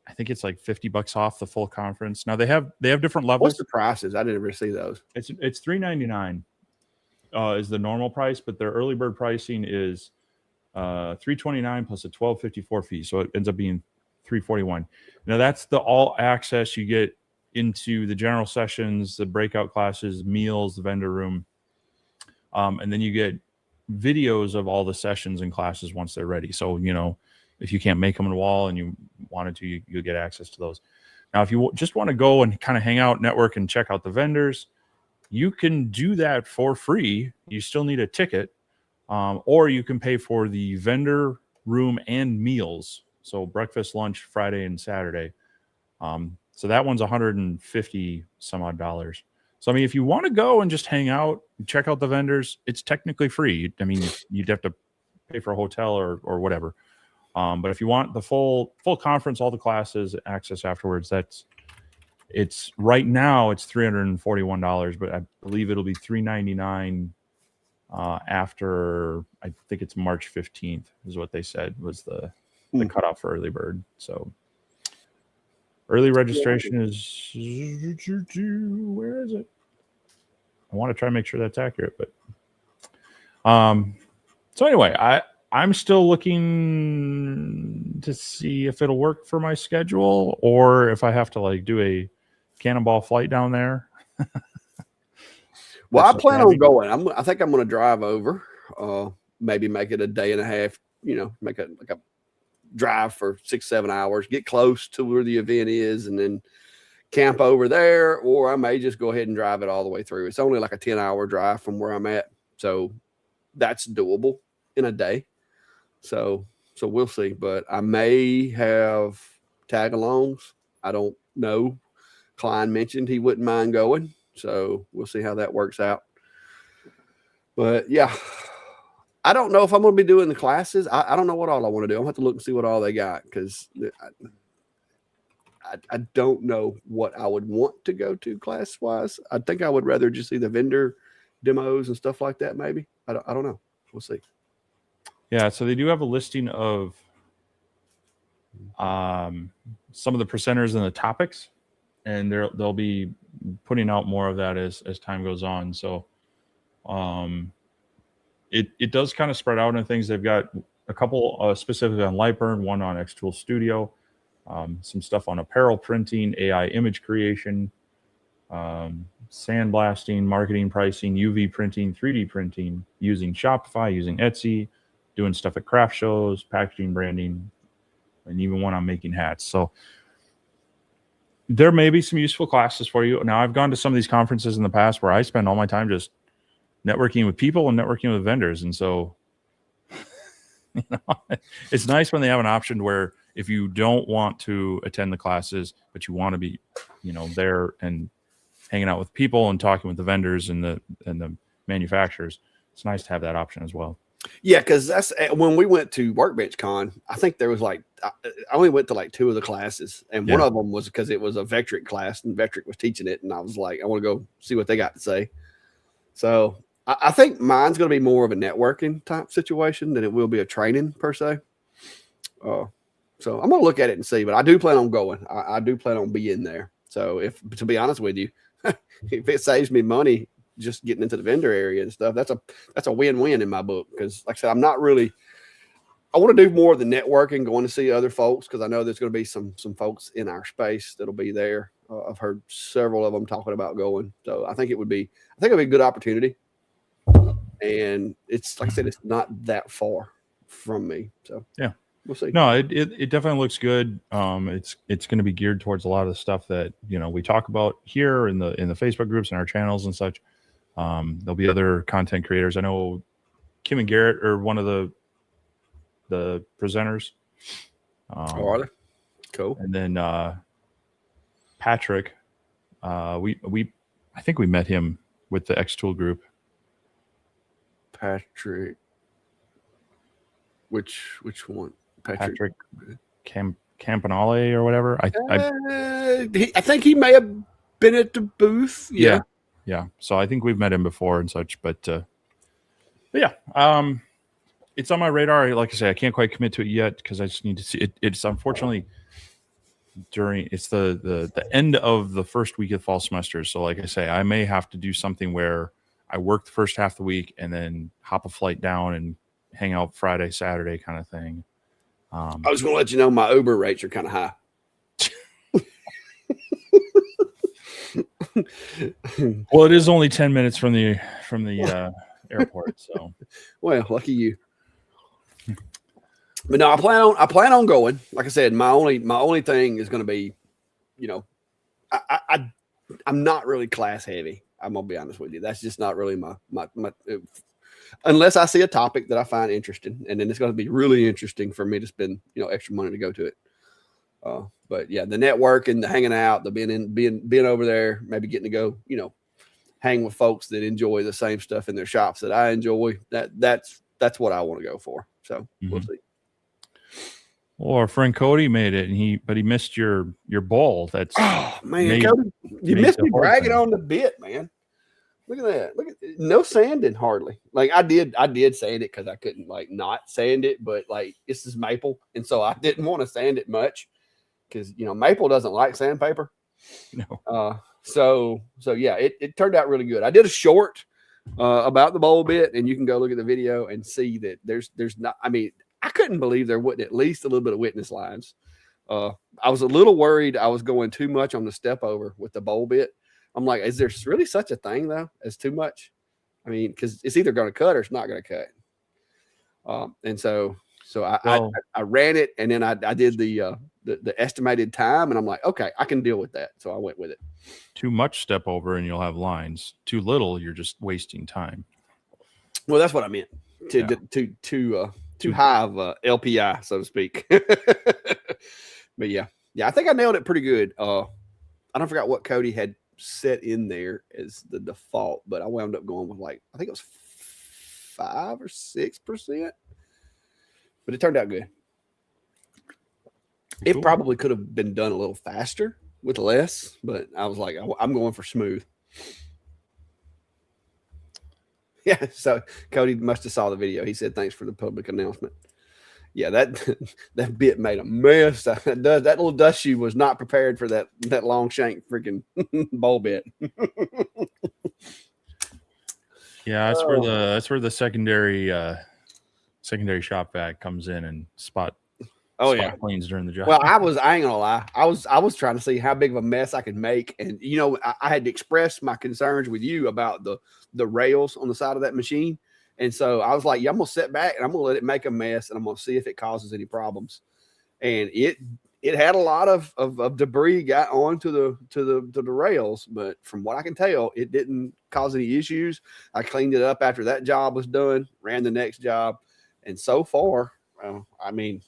I think it's like $50 off the full conference. Now they have different levels. What's the prices? I didn't ever see those. It's $399 is the normal price, but their early bird pricing is $329 plus a $12.54 fee, so it ends up being $341. Now that's the all access. You get into the general sessions, the breakout classes, meals, the vendor room. And then you get videos of all the sessions and classes once they're ready. So, if you can't make them on the wall and you wanted to, you'll get access to those. Now, if you just want to go and kind of hang out, network, and check out the vendors, you can do that for free. You still need a ticket, or you can pay for the vendor room and meals. So breakfast, lunch, Friday and Saturday. So that one's $150 some odd dollars. So, I mean, if you want to go and just hang out, check out the vendors, it's technically free. I mean, you'd have to pay for a hotel or whatever. But if you want the full conference, all the classes, access afterwards, it's right now it's $341, but I believe it'll be $399 after, I think it's March 15th is what they said was the cutoff for early bird. So early registration is, where is it? I want to try and make sure that's accurate, but so anyway, I'm still looking to see if it'll work for my schedule or if I have to like do a cannonball flight down there. Well, I plan on going. I think I'm going to drive over, maybe make it a day and a half, make it like a drive for 6-7 hours, get close to where the event is, and then camp over there. Or I may just go ahead and drive it all the way through. It's only like a 10-hour drive from where I'm at. So that's doable in a day. So we'll see. But I may have tag-alongs. I don't know. Klein mentioned he wouldn't mind going. So we'll see how that works out. But yeah, I don't know if I'm going to be doing the classes. I don't know what all I want to do. I'll have to look and see what all they got because I don't know what I would want to go to class-wise. I think I would rather just see the vendor demos and stuff like that maybe. I don't know. We'll see. Yeah, so they do have a listing of some of the presenters and the topics, and they'll be putting out more of that as time goes on. So it does kind of spread out into things. They've got a couple specifically on Lightburn, one on Xtool Studio, some stuff on apparel printing, AI image creation, sandblasting, marketing, pricing, UV printing, 3D printing, using Shopify, using Etsy, doing stuff at craft shows, packaging, branding, and even one on making hats. So there may be some useful classes for you. Now, I've gone to some of these conferences in the past where I spend all my time just networking with people and networking with vendors. And so it's nice when they have an option where if you don't want to attend the classes, but you want to be, there and hanging out with people and talking with the vendors and the manufacturers, it's nice to have that option as well. Yeah, because that's when we went to Workbench Con. I think there was I only went to like 2 of the classes, and one of them was because it was a Vectric class, and Vectric was teaching it, and I was like, I want to go see what they got to say. So I think mine's going to be more of a networking type situation than it will be a training per se. So I'm going to look at it and see, but I do plan on going. I do plan on being there. So to be honest with you, if it saves me money just getting into the vendor area and stuff, that's a win-win in my book. Because like I said, I want to do more of the networking, going to see other folks, because I know there's going to be some folks in our space that'll be there. I've heard several of them talking about going. So I think it'd be a good opportunity. And it's like I said, it's not that far from me. So yeah, we'll see. No, it definitely looks good. It's going to be geared towards a lot of the stuff that we talk about here in the Facebook groups and our channels and such. There'll be other content creators. I know Kim and Garrett are one of the presenters. Are they? Cool. And then Patrick, I think we met him with the Xtool group. Patrick, which one? Patrick Campanale or whatever. I think he may have been at the booth. Yeah. So I think we've met him before and such, but yeah, it's on my radar. Like I say, I can't quite commit to it yet because I just need to see it. It's unfortunately it's the end of the first week of fall semester. So like I say, I may have to do something where I work the first half of the week and then hop a flight down and hang out Friday, Saturday kind of thing. I was going to let you know my Uber rates are kind of high. Well, it is only 10 minutes from the airport, so. Well, lucky you. But no, I plan on going. Like I said, my only thing is going to be, you know, I'm not really class heavy. I'm gonna be honest with you. That's just not really my unless I see a topic that I find interesting, and then it's going to be really interesting for me to spend extra money to go to it. But yeah, the network and the hanging out, the being over there, maybe getting to go, hang with folks that enjoy the same stuff in their shops that I enjoy. That's what I want to go for. So we'll see. Well, our friend Cody made it, and he missed your bowl. That's man, Cody, you missed me bragging on the bit, man. Look at that. Look at no sanding hardly. Like I did sand it because I couldn't not sand it, but this is maple, and so I didn't want to sand it much because maple doesn't like sandpaper. No. So yeah, it turned out really good. I did a short about the bowl bit, and you can go look at the video and see that there's not. I mean, I couldn't believe there wasn't at least a little bit of witness lines. I was a little worried I was going too much on the step over with the bowl bit. I'm like, is there really such a thing though as too much? I mean, because it's either going to cut or it's not going to cut. And so I ran it, and then I did the estimated time, and I'm like, okay, I can deal with that. So I went with it. Too much step over, and you'll have lines. Too little, you're just wasting time. Well, that's what I meant. Too high of LPI, so to speak. But yeah, I think I nailed it pretty good. I don't forget what Cody had set in there as the default, but I wound up going with I think it was 5 or 6%, but it turned out good. Cool. It probably could have been done a little faster with less, but I was like, I'm going for smooth. Yeah, so Cody must have saw the video. He said, "Thanks for the public announcement." Yeah, that bit made a mess. That little dust shoe was not prepared for that long shank freaking bowl bit. Yeah, that's where the secondary shop vac comes in and spot cleans during the job. Well, I ain't gonna lie. I was trying to see how big of a mess I could make, and I had to express my concerns with you about the rails on the side of that machine. And so I was like, yeah, I'm going to sit back and I'm going to let it make a mess, and I'm going to see if it causes any problems. And it had a lot of debris got onto the rails, but from what I can tell, it didn't cause any issues. I cleaned it up after that job was done, ran the next job. And so far, I mean,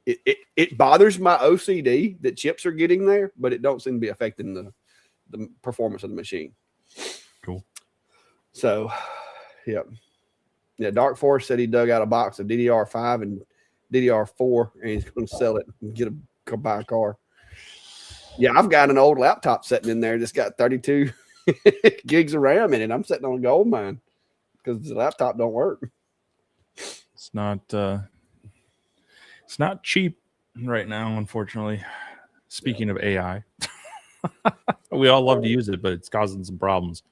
it bothers my OCD that chips are getting there, but it don't seem to be affecting the performance of the machine. Cool. So, yeah. Yeah, Dark Forest said he dug out a box of DDR5 and DDR4, and he's going to sell it and buy a car. Yeah, I've got an old laptop sitting in there that's got 32 gigs of RAM in it. I'm sitting on a gold mine because the laptop don't work. It's not cheap right now, unfortunately. Speaking of AI, we all love to use it, but it's causing some problems.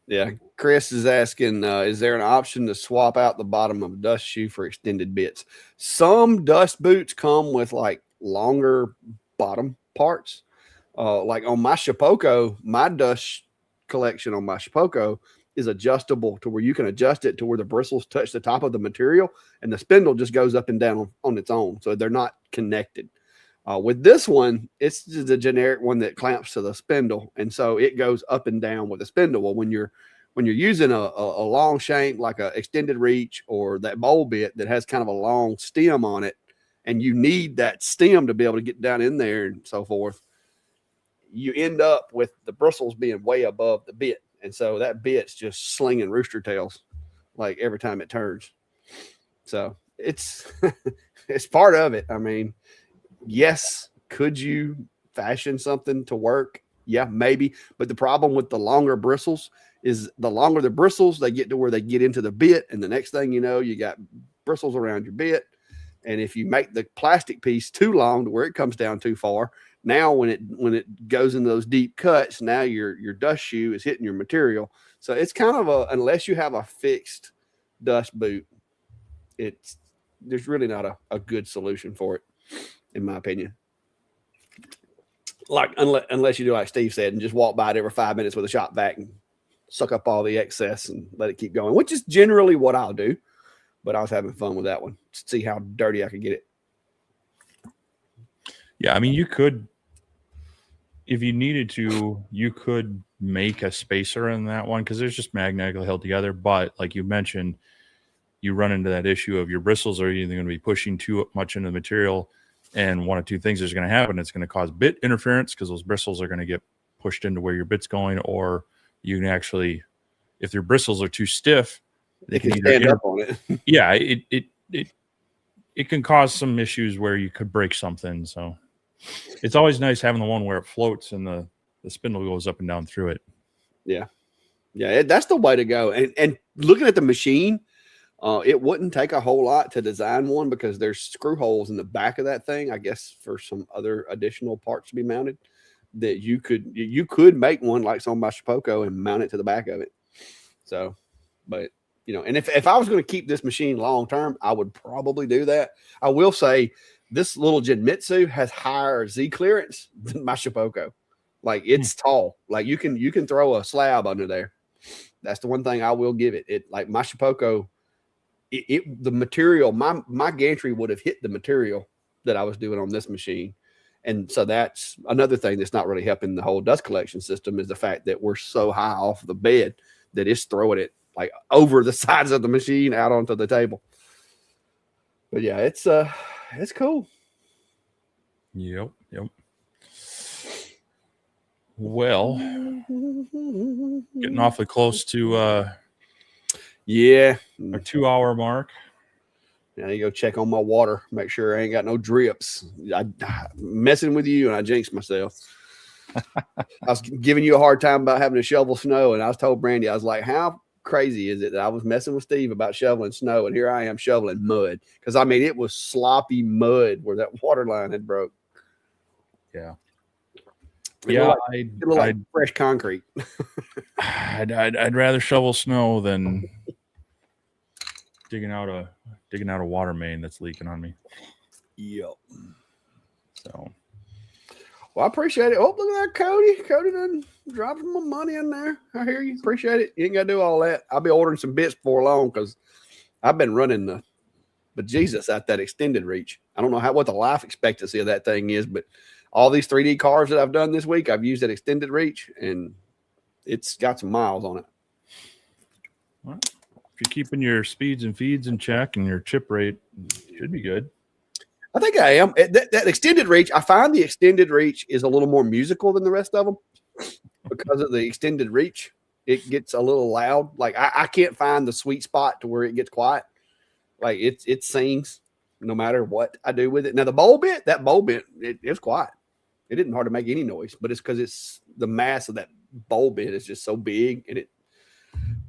Yeah, Chris is asking, is there an option to swap out the bottom of a dust shoe for extended bits? Some dust boots come with longer bottom parts. Like on my Shapoko, my dust collection on my Shapoko is adjustable to where you can adjust it to where the bristles touch the top of the material, and the spindle just goes up and down on its own. So they're not connected. With this one, it's just a generic one that clamps to the spindle, and so it goes up and down with the spindle. Well, when you're using a long shank like a extended reach or that bowl bit that has kind of a long stem on it, and you need that stem to be able to get down in there and so forth, you end up with the bristles being way above the bit, and so that bit's just slinging rooster tails every time it turns. So it's it's part of it. I mean, yes, could you fashion something to work? Yeah, maybe. But the problem with the longer bristles is the longer the bristles, they get to where they get into the bit. And the next thing you know, you got bristles around your bit. And if you make the plastic piece too long to where it comes down too far, now when it goes into those deep cuts, now your dust shoe is hitting your material. So it's kind of unless you have a fixed dust boot, there's really not a good solution for it, in my opinion. Like unless you do like Steve said and just walk by it every 5 minutes with a shop vac and suck up all the excess and let it keep going, which is generally what I'll do. But I was having fun with that one to see how dirty I could get it. Yeah, I mean, you could, if you needed to, you could make a spacer in that one because there's just magnetically held together. But like you mentioned, you run into that issue of your bristles are either going to be pushing too much into the material, and one of two things is going to happen. It's going to cause bit interference because those bristles are going to get pushed into where your bit's going, or you can actually, if your bristles are too stiff, they can stand up on it. Yeah, it can cause some issues where you could break something. So it's always nice having the one where it floats and the spindle goes up and down through it. Yeah. Yeah, that's the way to go. And looking at the machine, it wouldn't take a whole lot to design one because there's screw holes in the back of that thing, I guess, for some other additional parts to be mounted that you could make one like some by Shapoco and mount it to the back of it. So, but you know, and if I was going to keep this machine long term, I would probably do that. I will say this little Genmitsu has higher Z clearance than my Shapoco. Like it's tall. Like you can throw a slab under there. That's the one thing I will give it. It like my Shapoco, the material, my gantry would have hit the material that I was doing on this machine. And so that's another thing that's not really helping the whole dust collection system is the fact that we're so high off the bed that it's throwing it like over the sides of the machine out onto the table. But yeah, it's cool. Yep. Well, getting awfully close to our 2-hour mark. Now you go check on my water, make sure I ain't got no drips. I'm messing with you and I jinxed myself. I was giving you a hard time about having to shovel snow, and I was told Brandy, I was like, how crazy is it that I was messing with Steve about shoveling snow, and here I am shoveling mud? Because I mean, it was sloppy mud where that water line had broke. Yeah. It looked like fresh concrete. I'd rather shovel snow than digging out a water main that's leaking on me. Yep. So, well, I appreciate it. Oh, look at that, Cody. Cody done dropped some money in there. I hear you. Appreciate it. You ain't got to do all that. I'll be ordering some bits before long because I've been running the bejesus at that extended reach. I don't know what the life expectancy of that thing is, but all these 3D cars that I've done this week, I've used that extended reach, and it's got some miles on it. Well, if you're keeping your speeds and feeds in check and your chip rate, it should be good. I think I am. That extended reach, I find the extended reach is a little more musical than the rest of them because of the extended reach. It gets a little loud. Like I can't find the sweet spot to where it gets quiet. Like it sings no matter what I do with it. Now the bowl bit, it's quiet. It didn't hard to make any noise, but it's because it's the mass of that bowl bit is just so big and it.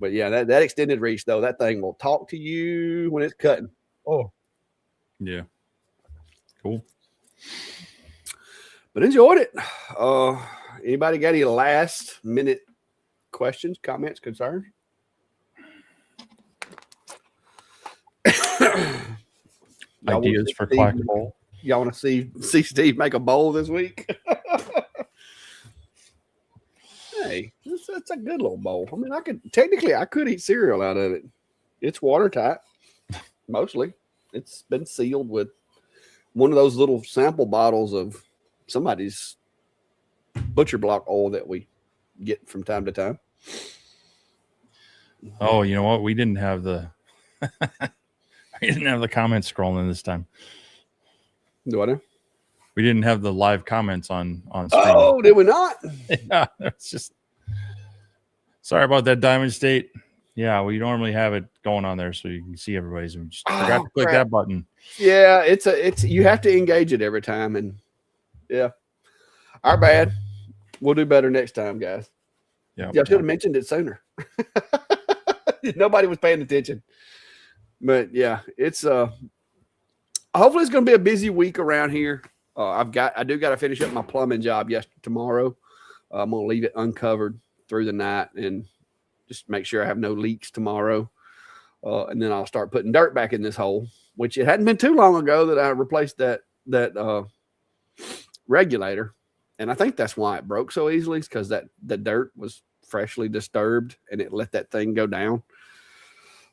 But yeah, that extended reach though, that thing will talk to you when it's cutting. Oh, yeah, cool. But enjoyed it. Anybody got any last minute questions, comments, concerns? Ideas for Clack Bowl? Y'all want to see Steve make a bowl this week? Hey, that's a good little bowl. I mean, I could eat cereal out of it. It's watertight, mostly. It's been sealed with one of those little sample bottles of somebody's butcher block oil that we get from time to time. Oh, you know what? We didn't have the comments scrolling this time. Do I know? We didn't have the live comments on stream. Oh, did we not? Yeah, it's just sorry about that, Diamond State. Yeah, we normally have it going on there so you can see everybody's. We just forgot to click that button. Yeah, it's you have to engage it every time, and yeah, our bad. We'll do better next time, guys. Yeah, I should have mentioned it sooner. Nobody was paying attention, but yeah, it's hopefully it's going to be a busy week around here. I do got to finish up my plumbing job tomorrow. I'm going to leave it uncovered through the night and just make sure I have no leaks tomorrow. And then I'll start putting dirt back in this hole, which it hadn't been too long ago that I replaced that regulator. And I think that's why it broke so easily, because that the dirt was freshly disturbed and it let that thing go down.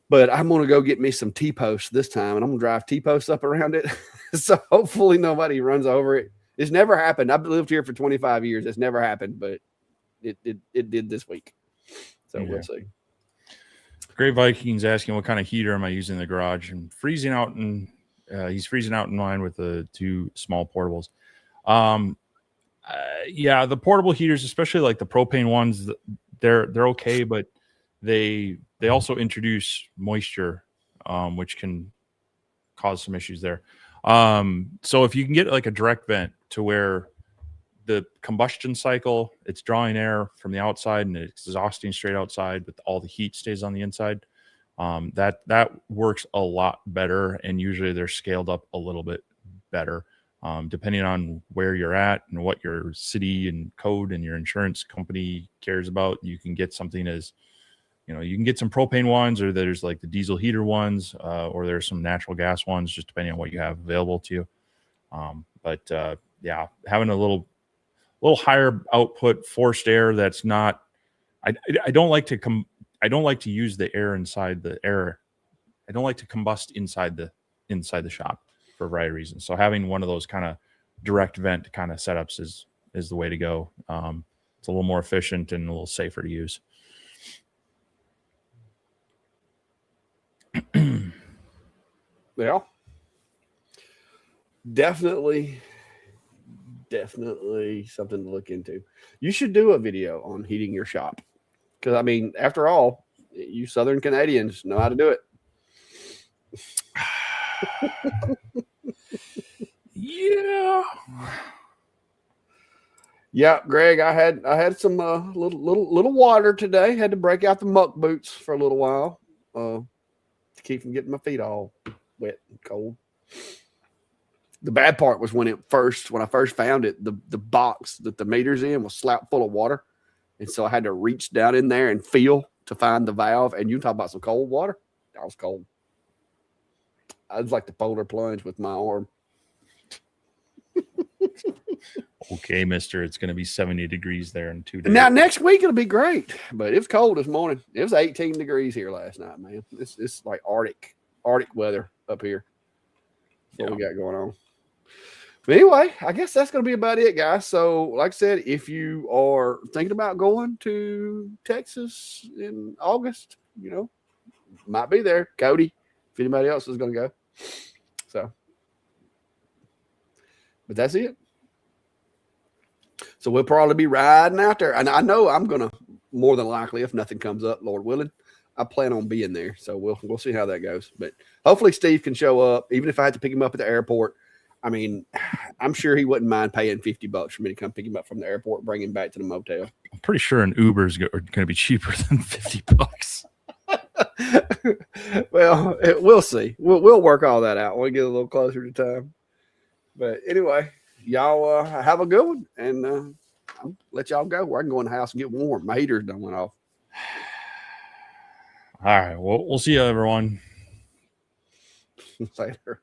But I'm gonna go get me some T-posts this time, and I'm gonna drive T-posts up around it, so hopefully nobody runs over it. It's never happened. I've lived here for 25 years. It's never happened, but it did this week. So we'll see. Great Vikings asking what kind of heater am I using in the garage, and freezing out, and he's freezing out in line with the 2 small portables. Yeah, the portable heaters, especially like the propane ones, they're okay, but they also introduce moisture, which can cause some issues there. So if you can get like a direct vent to where the combustion cycle, it's drawing air from the outside and it's exhausting straight outside, but all the heat stays on the inside. That works a lot better, and usually they're scaled up a little bit better, depending on where you're at and what your city and code and your insurance company cares about. You can get something as, you can get some propane ones, or there's like the diesel heater ones, or there's some natural gas ones, just depending on what you have available to you. But yeah, having a little higher output forced air, that's not, I don't like to I don't like to use the air inside the air. I don't like to combust inside the shop for a variety of reasons. So having one of those kind of direct vent kind of setups is the way to go. It's a little more efficient and a little safer to use. Well, definitely something to look into. You should do a video on heating your shop, because I mean, after all, you Southern Canadians know how to do it. Yeah. Yeah, Greg, I had some little water today. Had to break out the muck boots for a little while to keep from getting my feet all wet and cold. The bad part was when I first found it, the box that the meter's in was slap full of water, and so I had to reach down in there and feel to find the valve. And you talk about some cold water, that was cold. I was like the polar plunge with my arm. Okay, mister, it's going to be 70 degrees there in 2 days. Now, next week it'll be great, but it was cold this morning. It was 18 degrees here last night, man. It's like Arctic weather up here. That's what we got going on. But anyway, I guess that's going to be about it, guys. So, like I said, if you are thinking about going to Texas in August, might be there. Cody, if anybody else is going to go. So, but that's it. So we'll probably be riding out there. And I know I'm going to, more than likely, if nothing comes up, Lord willing, I plan on being there. So we'll see how that goes. But hopefully Steve can show up, even if I have to pick him up at the airport. I mean, I'm sure he wouldn't mind paying $50 for me to come pick him up from the airport and bring him back to the motel. I'm pretty sure an Uber is going to be cheaper than $50. Well, we'll see. We'll work all that out when we get a little closer to time. But anyway, y'all have a good one, and I'll let y'all go where I can go in the house and get warm. My heater's done went off. All right. Well, we'll see you, everyone. Later.